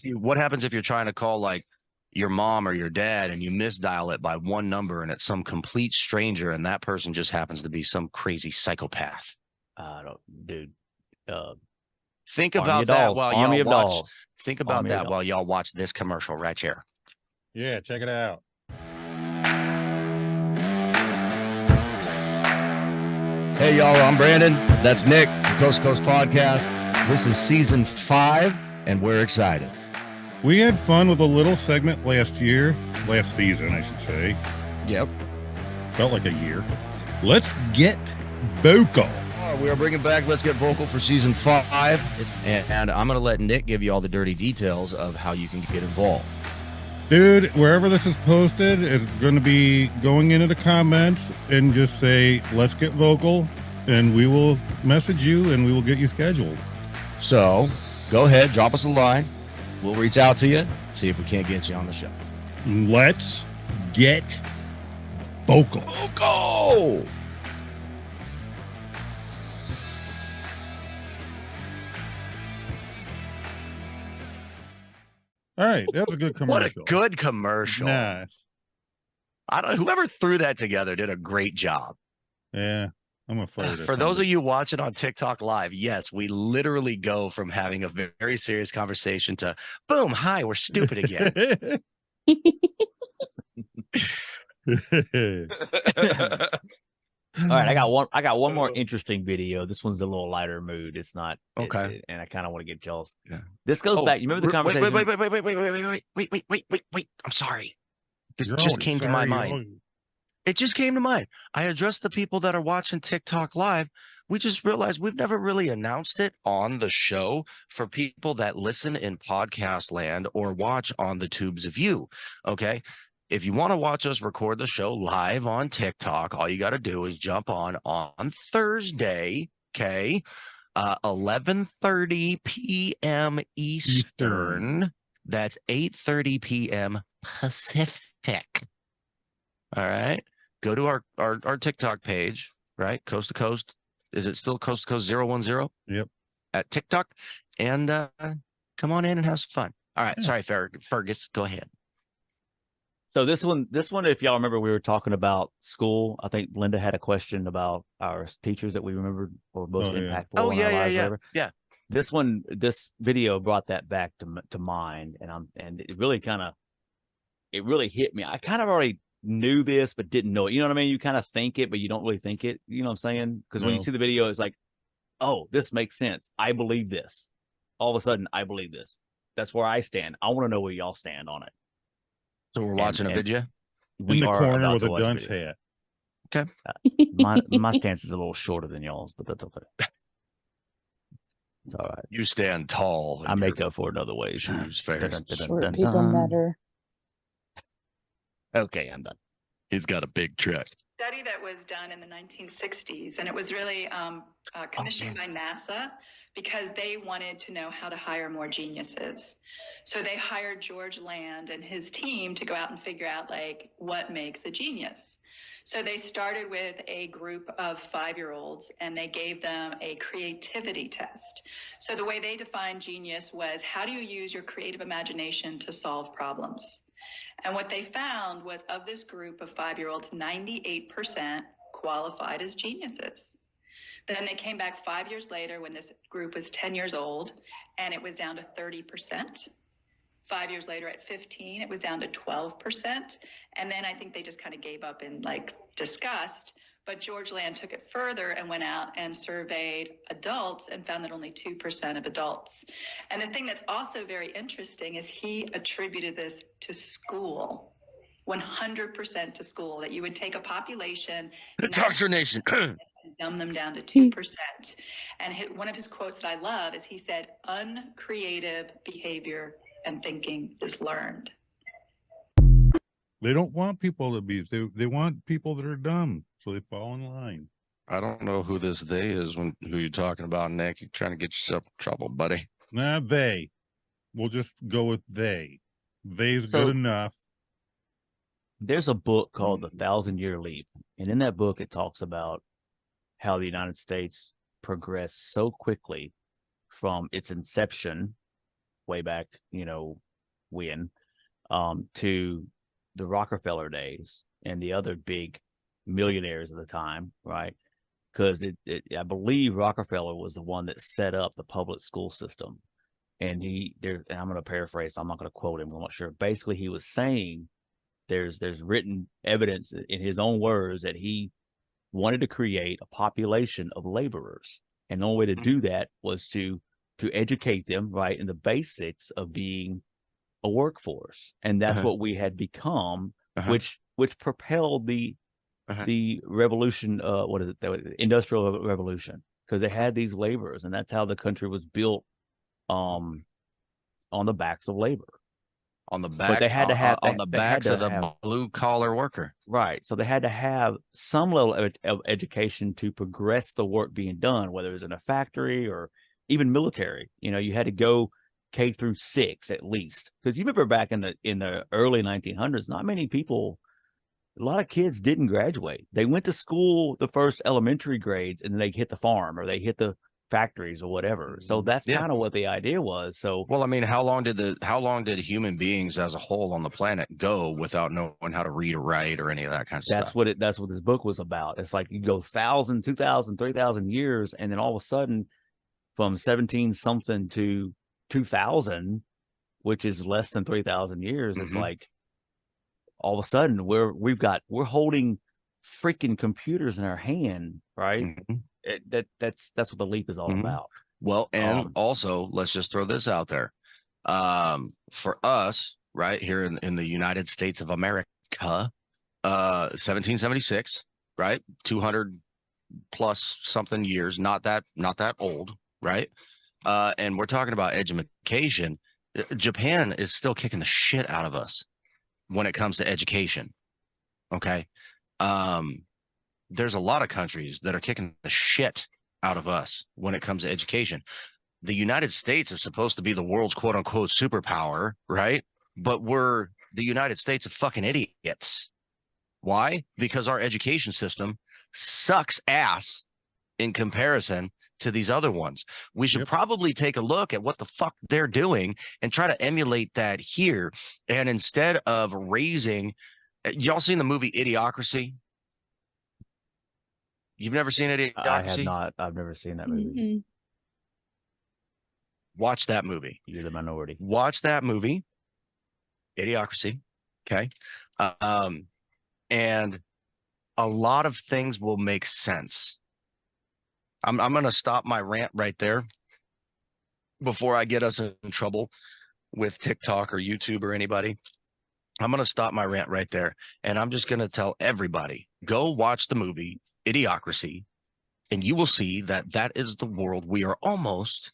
if you're trying to call like your mom or your dad and you misdial it by one number and it's some complete stranger and that person just happens to be some crazy psychopath? Dude. Think about that while y'all watch. Think about Army that while y'all watch this commercial right here. Yeah, check it out. Hey, y'all, I'm Brandon. That's Nick, the Coast to Coast Podcast. This is season 5, and we're excited. We had fun with a little segment last season, I should say. Yep. Felt like a year. Let's get vocal. We are bringing back Let's Get Vocal for season 5, and I'm going to let Nick give you all the dirty details of how you can get involved. Dude, wherever this is posted, it's going to be going into the comments and just say, let's get vocal, and we will message you and we will get you scheduled. So go ahead, drop us a line. We'll reach out to you, see if we can't get you on the show. Let's get vocal. Vocal! All right, that was a good commercial. What a good commercial. Nice. Whoever threw that together did a great job. Yeah, I'm a fighter. For those of you watching on TikTok Live, yes, we literally go from having a very serious conversation to boom, hi, we're stupid again. All right, I got one more interesting video. This one's a little lighter mood. It's not okay, and I kind of want to get jealous. Yeah. This goes back. You remember the conversation? Wait. I'm sorry. This just came to my mind. It just came to mind. I addressed the people that are watching TikTok Live. We just realized we've never really announced it on the show for people that listen in podcast land or watch on the tubes of you. Okay. If you want to watch us record the show live on TikTok, all you got to do is jump on Thursday, okay, 11:30 p.m. Eastern. That's 8:30 p.m. Pacific. All right. Go to our TikTok page, right? Coast to Coast. Is it still Coast to Coast 010? Yep. At TikTok. And come on in and have some fun. All right. Sorry, Fergus. Go ahead. So this one, if y'all remember, we were talking about school. I think Linda had a question about our teachers that we remembered were most impactful. Oh, in our lives, yeah. This video brought that back to mind, and it really hit me. I kind of already knew this, but didn't know it. You know what I mean? You kind of think it, but you don't really think it. You know what I'm saying? Because when you see the video, it's like, oh, this makes sense. I believe this. All of a sudden, I believe this. That's where I stand. I want to know where y'all stand on it. So we're watching a and video. We In the are corner about with to a watch dunce video. hat. Okay. My stance is a little shorter than y'all's, but that's okay. It's all right. You stand tall. I make up for it in other ways. Shoes fair. Short people matter. Okay, I'm done. He's got a big trick. Study that was done in the 1960s, and it was really commissioned by NASA because they wanted to know how to hire more geniuses. So they hired George Land and his team to go out and figure out like what makes a genius. So they started with a group of 5-year-olds and they gave them a creativity test. So the way they defined genius was, how do you use your creative imagination to solve problems? And what they found was, of this group of 5-year-olds, 98% qualified as geniuses. Then they came back 5 years later when this group was 10 years old, and it was down to 30%. 5 years later at 15, it was down to 12%. And then I think they just kind of gave up in like disgust. But George Land took it further and went out and surveyed adults and found that only 2% of adults. And the thing that's also very interesting is he attributed this to school, 100% to school, that you would take a population, Indoctrination. and dumb them down to 2%. And one of his quotes that I love is he said, uncreative behavior and thinking is learned. They don't want people to be. They want people that are dumb, so they fall in line. I don't know who this they is who you're talking about, Nick. You're trying to get yourself in trouble, buddy. Nah, they. We'll just go with they. They's So- good enough. There's a book called The 1,000-Year Leap. And in that book, it talks about how the United States progressed so quickly from its inception way back, when, to the Rockefeller days and the other big millionaires of the time, right? Because I believe Rockefeller was the one that set up the public school system. And and I'm going to paraphrase, so I'm not going to quote him, I'm not sure. Basically, he was saying there's written evidence in his own words that he wanted to create a population of laborers. And the only way to do that was to educate them, right, in the basics of being a workforce. And that's what we had become, which propelled the revolution, the industrial revolution, because they had these laborers, and that's how the country was built, on the backs of labor. On the back, But they had to have on the backs of the blue collar worker. Right. So they had to have some level of education to progress the work being done, whether it was in a factory or even military. You had to go K through 6 at least, because you remember back in the early 1900s, not many people, a lot of kids didn't graduate. They went to school the first elementary grades, and then they hit the farm or they hit the factories or whatever. So that's kind of what the idea was. So, well, I mean, how long did human beings as a whole on the planet go without knowing how to read or write or any of that kind of stuff? That's what this book was about. It's like you go 1,000, 2,000, 3,000 years, and then all of a sudden, from 17 something to 2000, which is less than 3,000 years, it's like all of a sudden we're holding freaking computers in our hand, right? That's what the leap is all about. Well, and also let's just throw this out there. For us, right here in the United States of America, 1776, right? 200 plus something years, not that old, right? And we're talking about education. Japan is still kicking the shit out of us when it comes to education. Okay. There's a lot of countries that are kicking the shit out of us when it comes to education. The United States is supposed to be the world's quote unquote superpower, right? But we're the United States of fucking idiots. Why? Because our education system sucks ass in comparison to these other ones. We should probably take a look at what the fuck they're doing and try to emulate that here. And instead of raising, y'all seen the movie Idiocracy? You've never seen Idiocracy? I have not. I've never seen that movie. Watch that movie. You're the minority. Watch that movie, Idiocracy. Okay. And a lot of things will make sense. I'm going to stop my rant right there before I get us in trouble with TikTok or YouTube or anybody. I'm going to stop my rant right there. And I'm just going to tell everybody, go watch the movie Idiocracy, and you will see that that is the world we are almost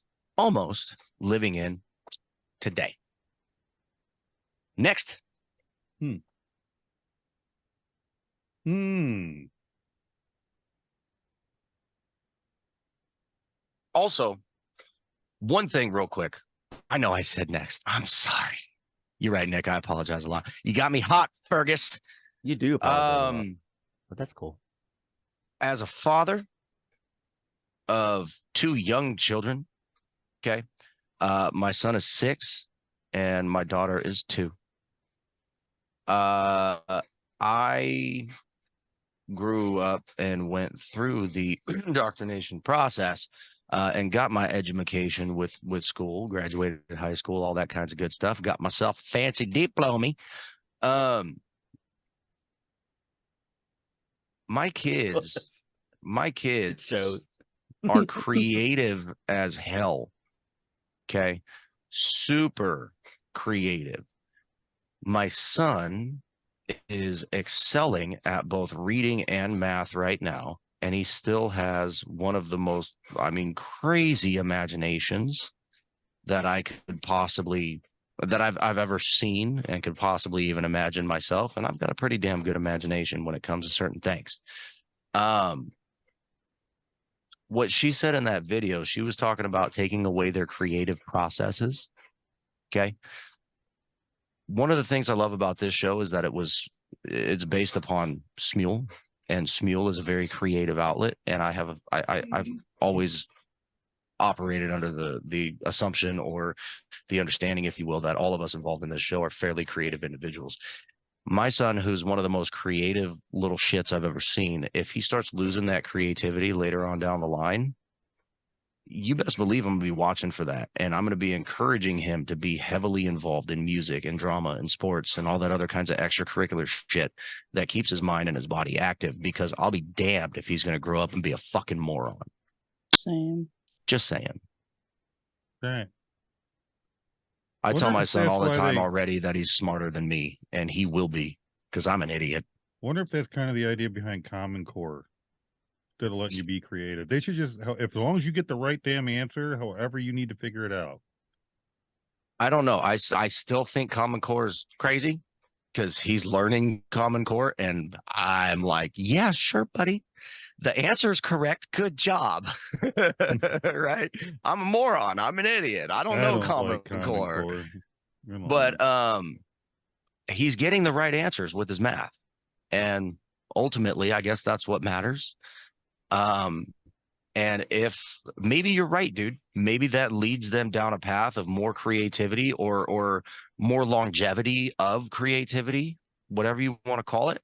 living in today. Next. Also, one thing real quick. I know I said next. I'm sorry. You're right, Nick. I apologize a lot. You got me hot, Fergus. You do apologize a lot, but that's cool. As a father of 2 young children, okay, my son is 6 and my daughter is 2. I grew up and went through the indoctrination process and got my education with school, graduated high school, all that kinds of good stuff. Got myself a fancy diploma. My kids Shows. are creative as hell. Okay. Super creative. My son is excelling at both reading and math right now. And he still has one of the most, crazy imaginations that I could possibly, that I've ever seen and could possibly even imagine myself. And I've got a pretty damn good imagination when it comes to certain things. What she said in that video, she was talking about taking away their creative processes. Okay. One of the things I love about this show is that it's based upon Smule, and Smule is a very creative outlet. And I've always operated under the assumption or the understanding, if you will, that all of us involved in this show are fairly creative individuals. My son, who's one of the most creative little shits I've ever seen, if he starts losing that creativity later on down the line, you best believe I'm going to be watching for that. And I'm going to be encouraging him to be heavily involved in music and drama and sports and all that other kinds of extracurricular shit that keeps his mind and his body active, because I'll be damned if he's going to grow up and be a fucking moron. Same. Just saying. Right. I tell my son all the time they... already that he's smarter than me, and he will be, because I'm an idiot. Wonder if that's kind of the idea behind Common Core. Instead of letting you be creative, they should just, as long as you get the right damn answer, however you need to figure it out. I don't know. I still think Common Core is crazy because he's learning Common Core, and I'm like, yeah, sure, buddy. The answer is correct. Good job. Right? I'm a moron. I'm an idiot. I don't know Common Core. But he's getting the right answers with his math. And ultimately, I guess that's what matters. And if maybe you're right, dude, maybe that leads them down a path of more creativity or more longevity of creativity, whatever you want to call it.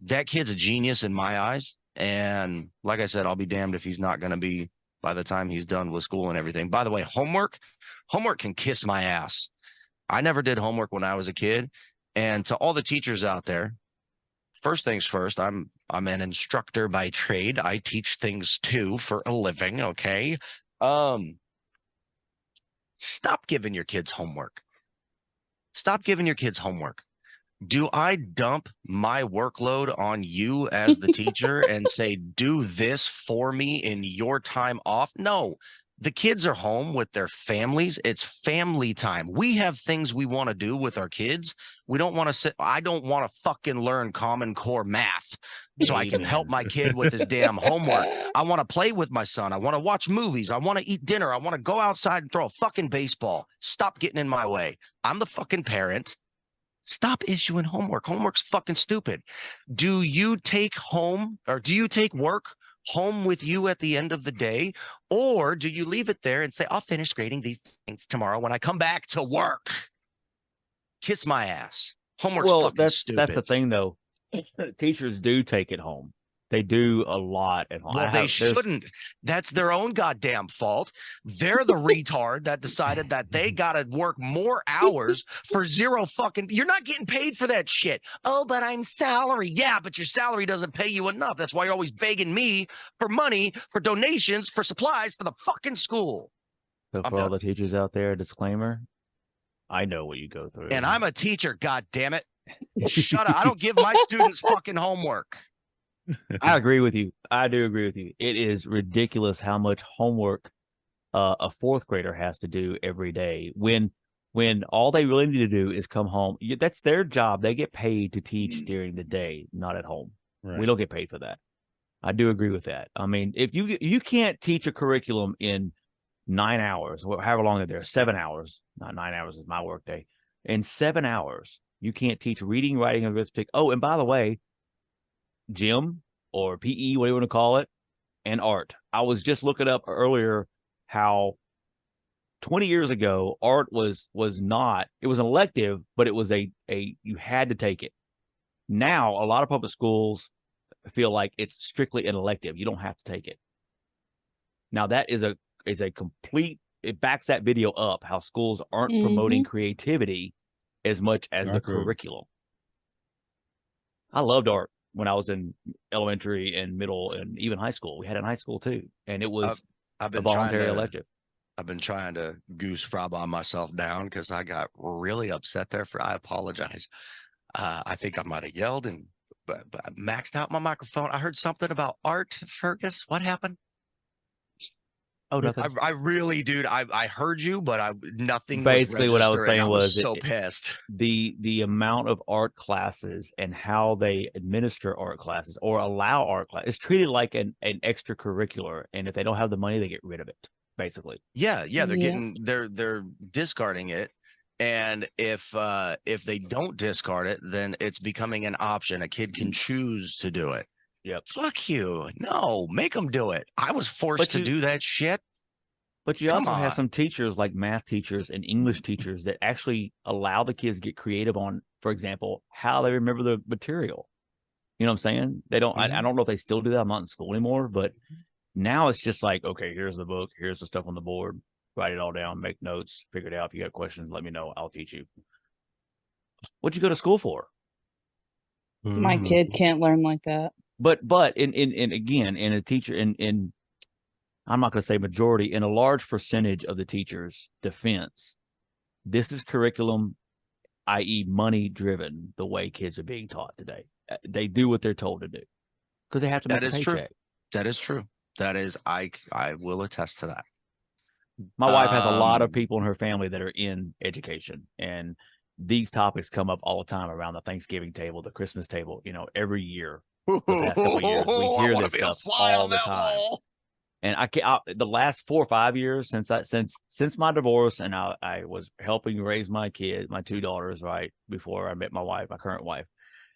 That kid's a genius in my eyes. And like I said, I'll be damned if he's not going to be by the time he's done with school and everything. By the way, homework can kiss my ass. I never did homework when I was a kid. And to all the teachers out there, first things first, I'm an instructor by trade. I teach things too for a living. Okay. Stop giving your kids homework. Stop giving your kids homework. Do I dump my workload on you as the teacher and say, do this for me in your time off? No, the kids are home with their families. It's family time. We have things we want to do with our kids. We don't want to sit. I don't want to fucking learn Common Core math so I can help my kid with his damn homework. I want to play with my son. I want to watch movies. I want to eat dinner. I want to go outside and throw a fucking baseball. Stop getting in my way. I'm the fucking parent. Stop issuing homework. Homework's fucking stupid. Do you take work home with you at the end of the day? Or do you leave it there and say, I'll finish grading these things tomorrow when I come back to work? Kiss my ass. Homework's fucking stupid. That's the thing, though. Teachers do take it home. They do a lot at home. Well, they shouldn't. That's their own goddamn fault. They're the retard that decided that they got to work more hours for zero fucking. You're not getting paid for that shit. Oh, but I'm salary. Yeah, but your salary doesn't pay you enough. That's why you're always begging me for money, for donations, for supplies for the fucking school. So for all the teachers out there, disclaimer, I know what you go through. And I'm a teacher, god damn it. Shut up. I don't give my students fucking homework. I agree with you. I do agree with you. It is ridiculous how much homework a fourth grader has to do every day when all they really need to do is come home. That's their job. They get paid to teach during the day, not at home. Right. We don't get paid for that. I do agree with that. I mean, if you can't teach a curriculum in 9 hours, or however long they're there, 7 hours, not 9 hours is my work day. In 7 hours, you can't teach reading, writing, and arithmetic. Oh, and by the way, gym or PE, whatever you want to call it, and art. I was just looking up earlier how 20 years ago, art was not, it was an elective, but it was a you had to take it. Now, a lot of public schools feel like it's strictly an elective. You don't have to take it. Now, that is a complete, it backs that video up, how schools aren't promoting creativity as much as the curriculum. I loved art when I was in elementary and middle and even high school. We had it in high school too. And it was a voluntary elective. I've been trying to goose fraba myself down because I got really upset there. I apologize. I think I might have yelled and but maxed out my microphone. I heard something about art, Fergus. What happened? Oh, nothing. I really, dude. I heard you, but nothing. Basically, what I was saying was so pissed. The amount of art classes and how they administer art classes or allow art class is treated like an extracurricular, and if they don't have the money, they get rid of it. Basically, yeah, they're discarding it, and if they don't discard it, then it's becoming an option. A kid can choose to do it. Yep. Fuck you. No, make them do it. I was forced to do that shit. But you also have some teachers like math teachers and English teachers that actually allow the kids to get creative on, for example, how they remember the material. You know what I'm saying? They don't, I don't know if they still do that. I'm not in school anymore, but now it's just like, okay, here's the book. Here's the stuff on the board. Write it all down, make notes, figure it out. If you got questions, let me know. I'll teach you. What'd you go to school for? My kid can't learn like that. But in again, in a teacher in I'm not going to say majority, in a large percentage of the teachers' defense, this is curriculum, i.e. money driven, the way kids are being taught today. They do what they're told to do because they have to make a paycheck. True. That is true. That is, I will attest to that. My wife has a lot of people in her family that are in education, and these topics come up all the time around the Thanksgiving table, the Christmas table, every year. The past couple of years, we hear this stuff all the time. And the last 4 or 5 years since my divorce, and I was helping raise my kids, my 2 daughters, right before I met my wife, my current wife.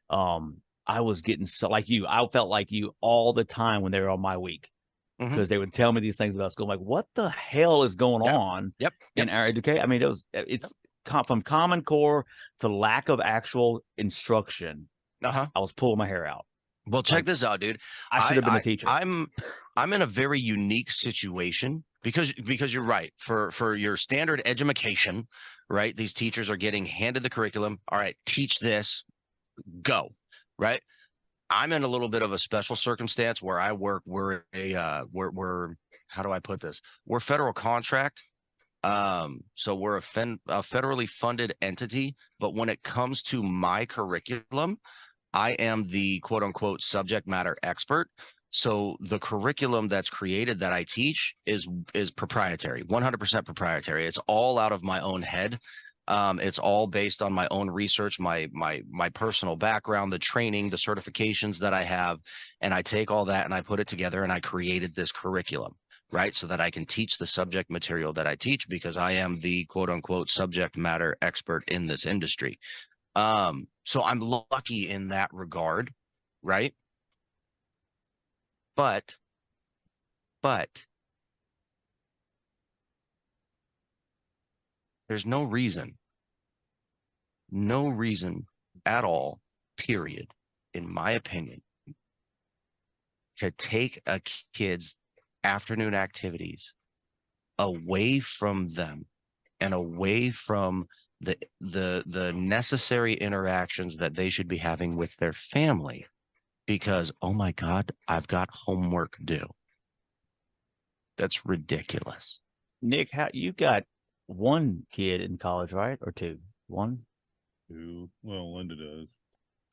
I was getting so like you. I felt like you all the time when they were on my week because they would tell me these things about school. I'm like, what the hell is going on in our education? I mean, it's from Common Core to lack of actual instruction. I was pulling my hair out. Well, check this out, dude. I should have been a teacher. I'm in a very unique situation because you're right. For your standard education, right? These teachers are getting handed the curriculum. All right, teach this, go, right? I'm in a little bit of a special circumstance where I work. We're how do I put this? We're federal contract. So we're a federally funded entity, but when it comes to my curriculum, I am the quote unquote subject matter expert. So the curriculum that's created that I teach is proprietary, 100% proprietary. It's all out of my own head. It's all based on my own research, my personal background, the training, the certifications that I have. And I take all that and I put it together and I created this curriculum, right? So that I can teach the subject material that I teach because I am the quote unquote subject matter expert in this industry. So I'm lucky in that regard, right? But there's no reason at all, period, in my opinion, to take a kid's afternoon activities away from them and away from the necessary interactions that they should be having with their family because, oh my God, I've got homework due. That's ridiculous. Nick, how you got one kid in college, right? Or two? One? Two. Well, Linda does.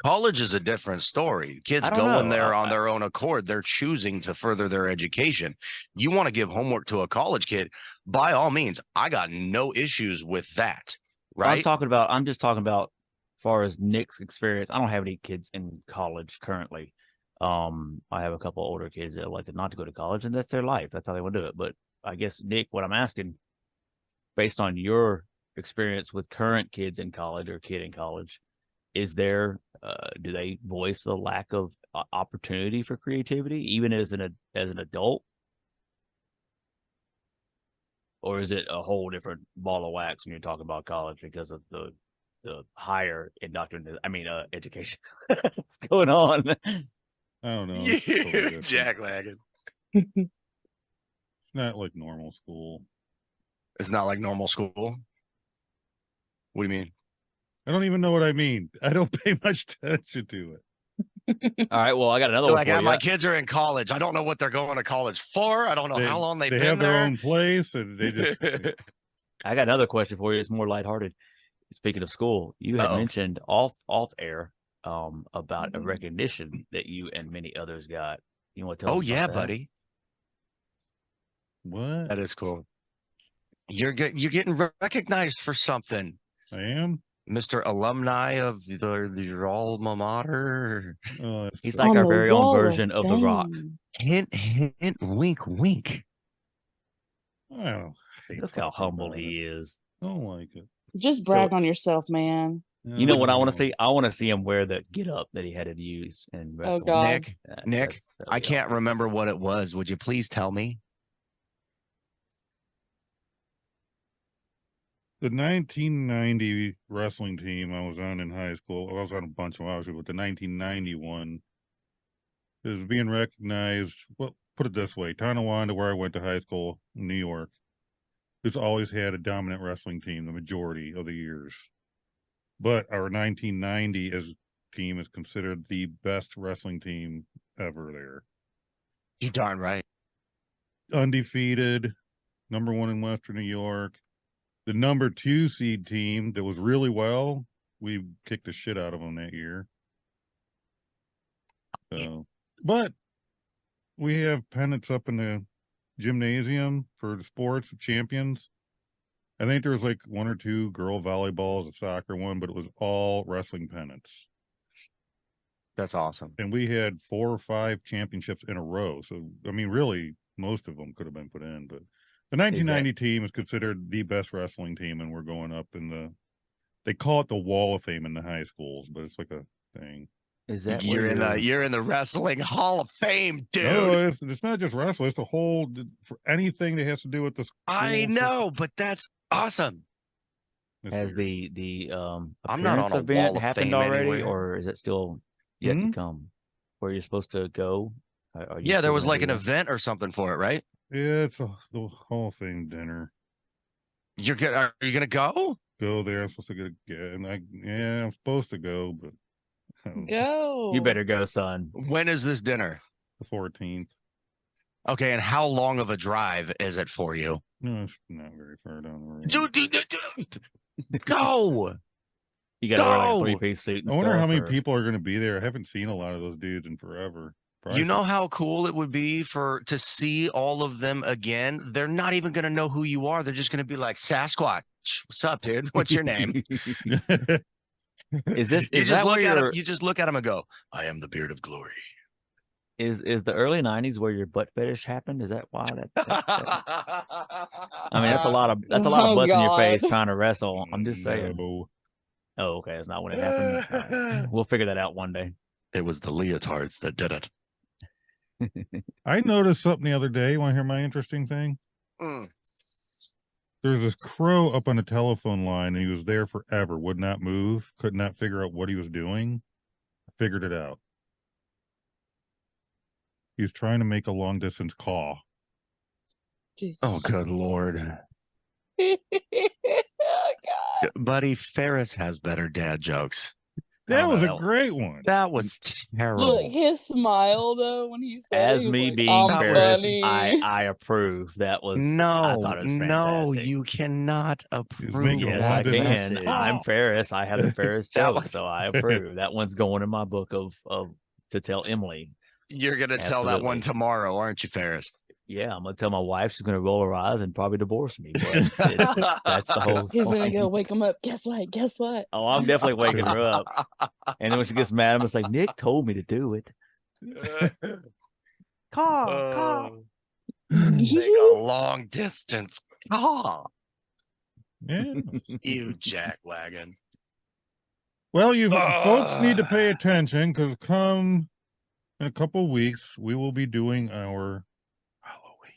College is a different story. Kids I don't go in know. there on their own accord. They're choosing to further their education. You want to give homework to a college kid, by all means. I got no issues with that. Right? I'm just talking about as far as Nick's experience. I don't have any kids in college currently. I have a couple older kids that like not to go to college, and that's their life. That's how they want to do it. But I guess, Nick, what I'm asking, based on your experience with current kids in college or kid in college, is there do they voice the lack of opportunity for creativity even as an adult, or is it a whole different ball of wax when you're talking about college because of the higher indoctrination? I mean, education. What's going on? I don't know. You, Totally Jack Laggin. It's not like normal school. It's not like normal school. What do you mean? I don't even know what I mean. I don't pay much attention to it. All right. Well, I got another one Like, for you. my kids are in college. I don't know what they're going to college for. I don't know how long they've they been have their there. own place, and they just. I got another question for you. It's more lighthearted. Speaking of school, you had mentioned off air about a recognition that you and many others got. You want to tell us? Oh yeah, buddy. What? That is cool. You're getting recognized for something. I am Mr. Alumni of your alma mater. He's like our very own version of The Rock. Hint, hint, wink, wink. Oh, look how humble he is. I don't like it. Just brag on yourself, man. You know what I want to see? I want to see him wear the get up that he had to use in wrestling. Oh God, Nick, I can't remember what it was. Would you please tell me? The 1990 wrestling team I was on in high school, I was on a bunch of hours, but the 1991 is being recognized. Well, put it this way, Tonawanda, where I went to high school in New York, has always had a dominant wrestling team the majority of the years. But our 1990 team is considered the best wrestling team ever there. You darn right. Undefeated, number one in Western New York. The number 2 seed team that was really well, we kicked the shit out of them that year. So, but we have pennants up in the gymnasium for the sports champions. I think there was like 1 or 2 girl volleyballs, a soccer one, but it was all wrestling pennants. That's awesome. And we had 4 or 5 championships in a row. So, I mean, really, most of them could have been put in, but the 1990 team is considered the best wrestling team, and we're going up in they call it the Wall of Fame in the high schools, but it's like a thing. Is that you're in the Wrestling Hall of Fame, dude? No, it's not just wrestling. It's a whole for anything that has to do with the. I know, but that's awesome. Has the I'm not on a event wall of happened fame already, anywhere. or is it still yet to come? Where you're supposed to go? Yeah, there was like an event or something for it, right? Yeah, it's the Hall of Fame dinner. You're good. Are you gonna go? Go there. I'm supposed to and I'm supposed to go, but go. You better go, son. When is this dinner? The 14th. Okay, and how long of a drive is it for you? No, it's not very far down the road. Dude, go. You got to wear like a 3-piece suit. And I wonder stuff, how many people are going to be there. I haven't seen a lot of those dudes in forever. You know how cool it would be to see all of them again? They're not even going to know who you are. They're just going to be like, Sasquatch, what's up, dude? What's your name? Is this? You Is just that look where at him. You just look at him and go, "I am the beard of glory." Is the early 90s where your butt fetish happened? Is that why that I mean, that's a lot of butts in your face trying to wrestle. I'm just saying. No. Oh, okay. That's not when it happened. Right. We'll figure that out one day. It was the leotards that did it. I noticed something the other day. You want to hear my interesting thing? There's this crow up on a telephone line, and he was there forever, would not move, could not figure out what he was doing. I figured it out. He was trying to make a long distance call. Jesus. Oh, good Lord. Oh, God. Buddy, Ferris has better dad jokes. That was a That- great one. That was terrible. Look, his smile though when he said it, As he was me like, being I'm Ferris, funny. I approve. That was I No, thought it was no, fantastic. you cannot making approve. a Yes, long I can. distance I'm call. Ferris. I have the Ferris That joke, one- so I approve. That one's going in my book of to tell Emily. You're gonna tell that one Absolutely. tomorrow, aren't you, Ferris? Yeah, I'm gonna tell my wife she's gonna roll her eyes and probably divorce me. But that's the whole. He's gonna point. go wake him up. Guess what? Guess what? Oh, I'm definitely waking her up. And then when she gets mad, I'm just like, Nick told me to do it. Call. Make a long distance call. Yeah. You jackwagon. Well, you folks need to pay attention because come in a couple of weeks, we will be doing our Halloween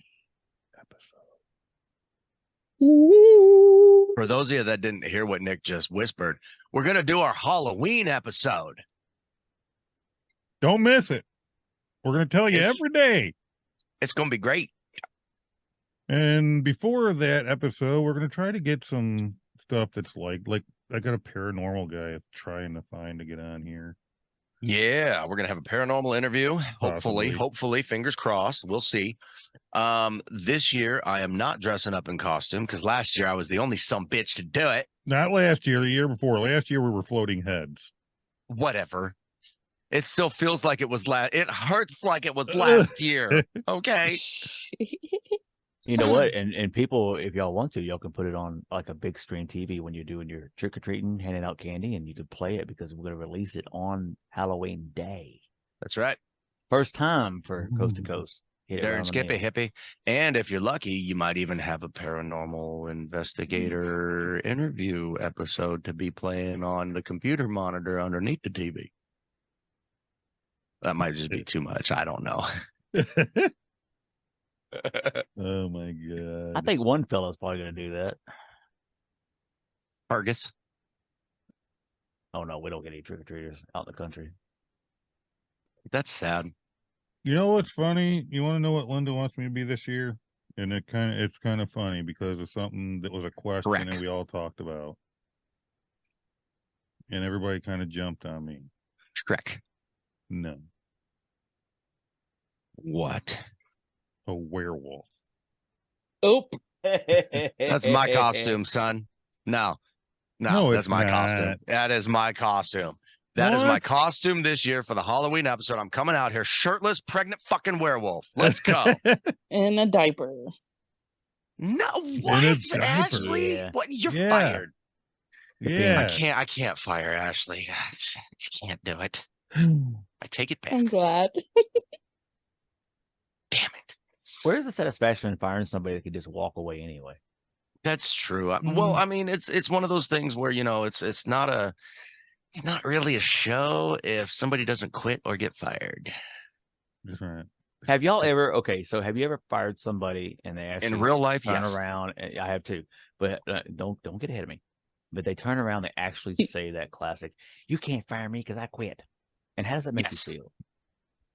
episode. For those of you that didn't hear what Nick just whispered, we're gonna do our Halloween episode. Don't miss it. We're going to tell you It's- every day. It's gonna be great. And before that episode, we're going to try to get some stuff that's like I got a paranormal guy trying to find to get on here. Yeah, we're gonna have a paranormal interview. Possibly. Hopefully, fingers crossed. We'll see. This year I am not dressing up in costume because last year I was the only bitch to do it. Not last year, the year before. Last year we were floating heads. Whatever. It still feels like it was last. It hurts like it was last year. Okay. You know what? And people, if y'all want to, y'all can put it on like a big screen TV when you're doing your trick or treating, handing out candy, and you could play it because we're going to release it on Halloween Day. That's right. First time for Coast to Coast. Hit it right Darren on the Skippy nail. Hippie. And if you're lucky, you might even have a paranormal investigator interview episode to be playing on the computer monitor underneath the TV. That might just be too much. I don't know. Oh my god. I think one fella's probably going to do that. Argus. Oh no, we don't get any trick or treaters out in the country. That's sad. You know what's funny? You want to know what Linda wants me to be this year? And it's kind of funny because of something that was a question Correct. that we all talked about. And everybody kind of jumped on me. Shrek. No. What? A werewolf. Oh, That's my costume, son. No, No, that's it's my not. costume. That is my costume. That is my What? costume this year for the Halloween episode. I'm coming out here shirtless, pregnant fucking werewolf. Let's go. in a diaper. No, a what? diaper. Ashley? Yeah. What? You're Yeah. fired. Yeah. I can't fire Ashley. I just can't do it. I take it back. I'm glad. Damn it. Where's the satisfaction in firing somebody that could just walk away anyway? That's true. Well, I mean, it's one of those things where, you know, it's not really a show if somebody doesn't quit or get fired. That's right. Have y'all ever? Okay, so have you ever fired somebody and they actually In real life, turn yes. around? I have too, but don't get ahead of me. But they turn around, they actually say that classic, "You can't fire me because I quit." And how does that make Yes. you feel?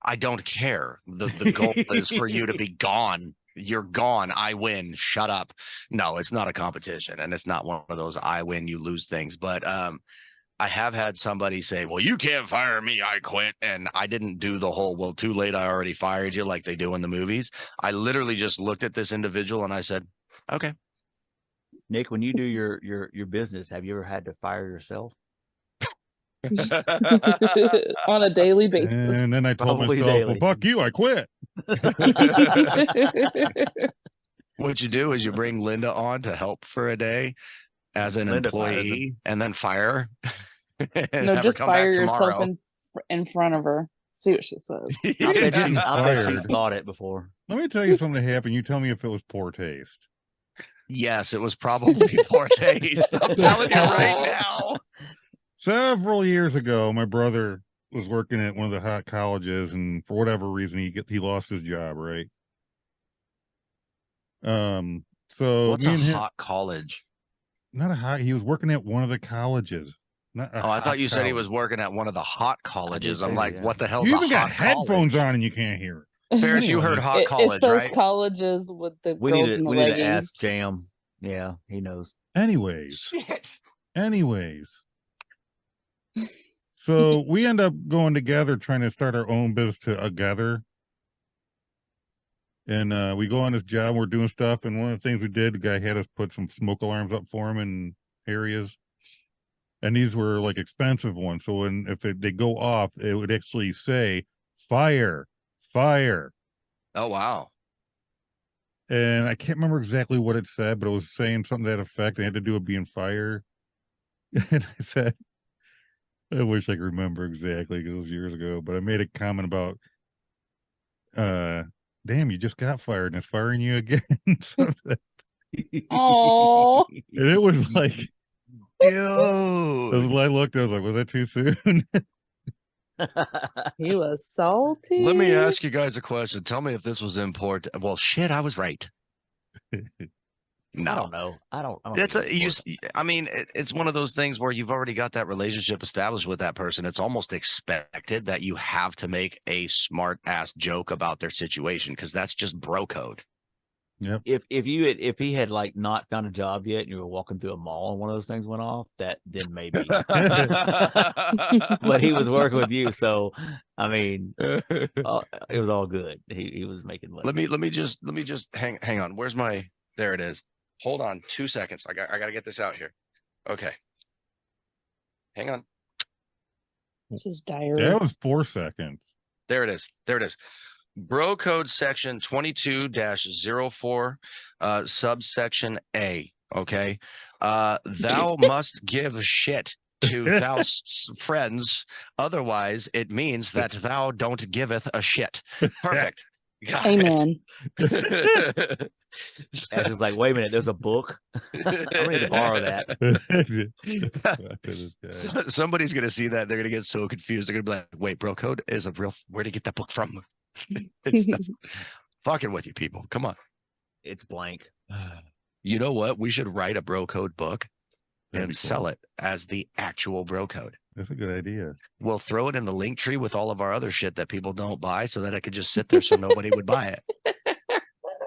I don't care. The goal is for you to be gone. You're gone. I win. Shut up. No, it's not a competition, and it's not one of those I win, you lose things. But I have had somebody say, "Well, you can't fire me. I quit." And I didn't do the whole, "Well, too late. I already fired you," like they do in the movies. I literally just looked at this individual and I said, "Okay." Nick, when you do your business, have you ever had to fire yourself? On a daily basis. And then I told Probably myself, daily. well, fuck you, I quit. What you do is you bring Linda on to help for a day as an Linda fires employee, and then fire her. and No, have her just come back fire yourself tomorrow. in front of her. See what she says. I bet she's Fired. thought it before. Let me tell you something that happened. You tell me if it was poor taste. Yes, it was probably poor taste. I'm telling you right now. Several years ago, my brother was working at one of the hot colleges, and for whatever reason, he lost his job. Right. So What's me a and him, hot college? not a hot. He was working at one of the colleges. Not a Oh, I hot thought you said he college. was working at one of the hot colleges. I'm too, like, yeah. what the hell's You a even hot got headphones college? on and you can't hear Ferris, you heard Anyway. Hot It's College, those right? colleges with the We girls need in to the we need to leggings. ask Jam. Yeah, he knows. Anyways. Shit. Anyways. So we end up going together trying to start our own business together. And we go on this job, we're doing stuff, and one of the things we did, the guy had us put some smoke alarms up for him in areas. And these were like expensive ones. So they go off, it would actually say fire, fire. Oh wow. And I can't remember exactly what it said, but it was saying something to that effect. They had to do with being fire. And I said, I wish I could remember exactly because it was years ago, but I made a comment about, damn, you just got fired and it's firing you again. Oh, And it was like, Dude. I looked, I was like, was that too soon? he was salty. Let me ask you guys a question. Tell me if this was important. Well, shit, I was right. No. I don't know. I don't It's think a you. I mean, it's one of those things where you've already got that relationship established with that person. It's almost expected that you have to make a smart ass joke about their situation because that's just bro code. Yep. If he had like not found a job yet and you were walking through a mall and one of those things went off, then maybe. But he was working with you, so I mean, it was all good. He was making money. Let me just hang on. Where's my? There it is. Hold on 2 seconds. I got to get this out here. Okay. Hang on. This is diary. That was 4 seconds. There it is. There it is. Bro code section 22-04, subsection A. Okay. Thou must give shit to thou friends. Otherwise, it means that thou don't giveth a shit. Perfect. Got Amen. it. Ash is like, wait a minute, there's a book. I'm ready to borrow that. Somebody's gonna see that. They're gonna get so confused. They're gonna be like, wait, bro code is a real, where'd he get that book from? It's not, fucking with you people. Come on. It's blank. You know what? We should write a bro code book That'd and be cool. sell it as the actual bro code. That's a good idea. We'll throw it in the link tree with all of our other shit that people don't buy so that it could just sit there so nobody would buy it.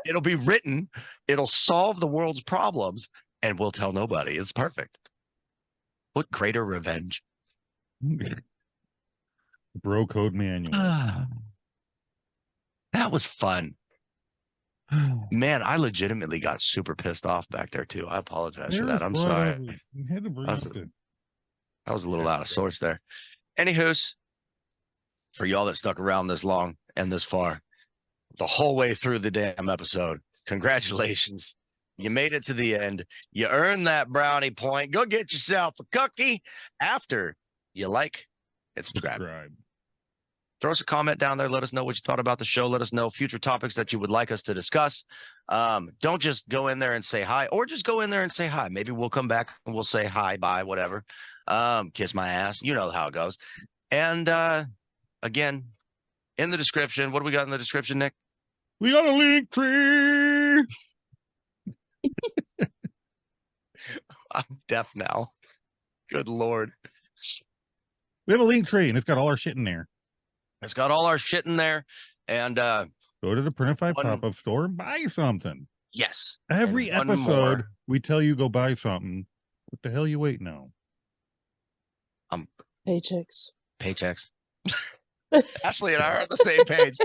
It'll be written, it'll solve the world's problems, and we'll tell nobody. It's perfect. What greater revenge? Bro code manual. That was fun. Man, I legitimately got super pissed off back there too. I apologize for that. I'm sorry. Had to bring I up was- the- I was a little out of sorts there. Anywho's, for y'all that stuck around this long and this far, the whole way through the damn episode, congratulations. You made it to the end. You earned that brownie point. Go get yourself a cookie after you like and subscribe. Throw us a comment down there. Let us know what you thought about the show. Let us know future topics that you would like us to discuss. Don't just go in there and say hi, or just go in there and say hi. Maybe we'll come back and we'll say hi, bye, whatever. Kiss my ass. You know how it goes. And again, in the description, what do we got in the description, Nick? We got a link tree. I'm deaf now. Good Lord. We have a link tree and it's got all our shit in there. It's got all our shit in there. And Go to the Printify One- pop-up store and buy something. yes. Every And one episode, more. we tell you go buy something. What the hell you waiting on? Paychecks. Paychecks. Ashley and I are on the same page.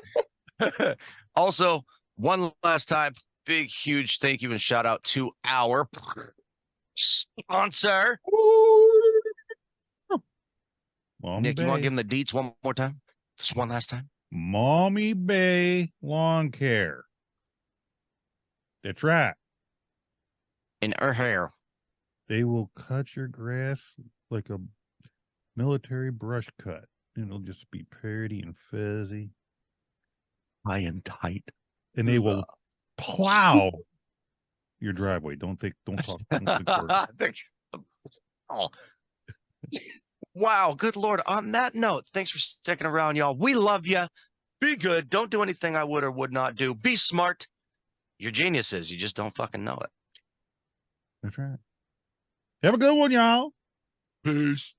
Also, one last time, big, huge thank you and shout out to our sponsor. Maumee Nick, you want to Bay. give him the deets one more time? Just one last time? Maumee Bay Lawn Care. That's right. In her hair. They will cut your grass like a military brush cut. And it'll just be pretty and fuzzy. High and tight. And they will plow your driveway. Don't talk. Don't think words. Oh. Wow, good Lord. On that note, thanks for sticking around, y'all. We love you. Be good. Don't do anything I would or would not do. Be smart. You're geniuses. You just don't fucking know it. That's right. Have a good one, y'all. Peace.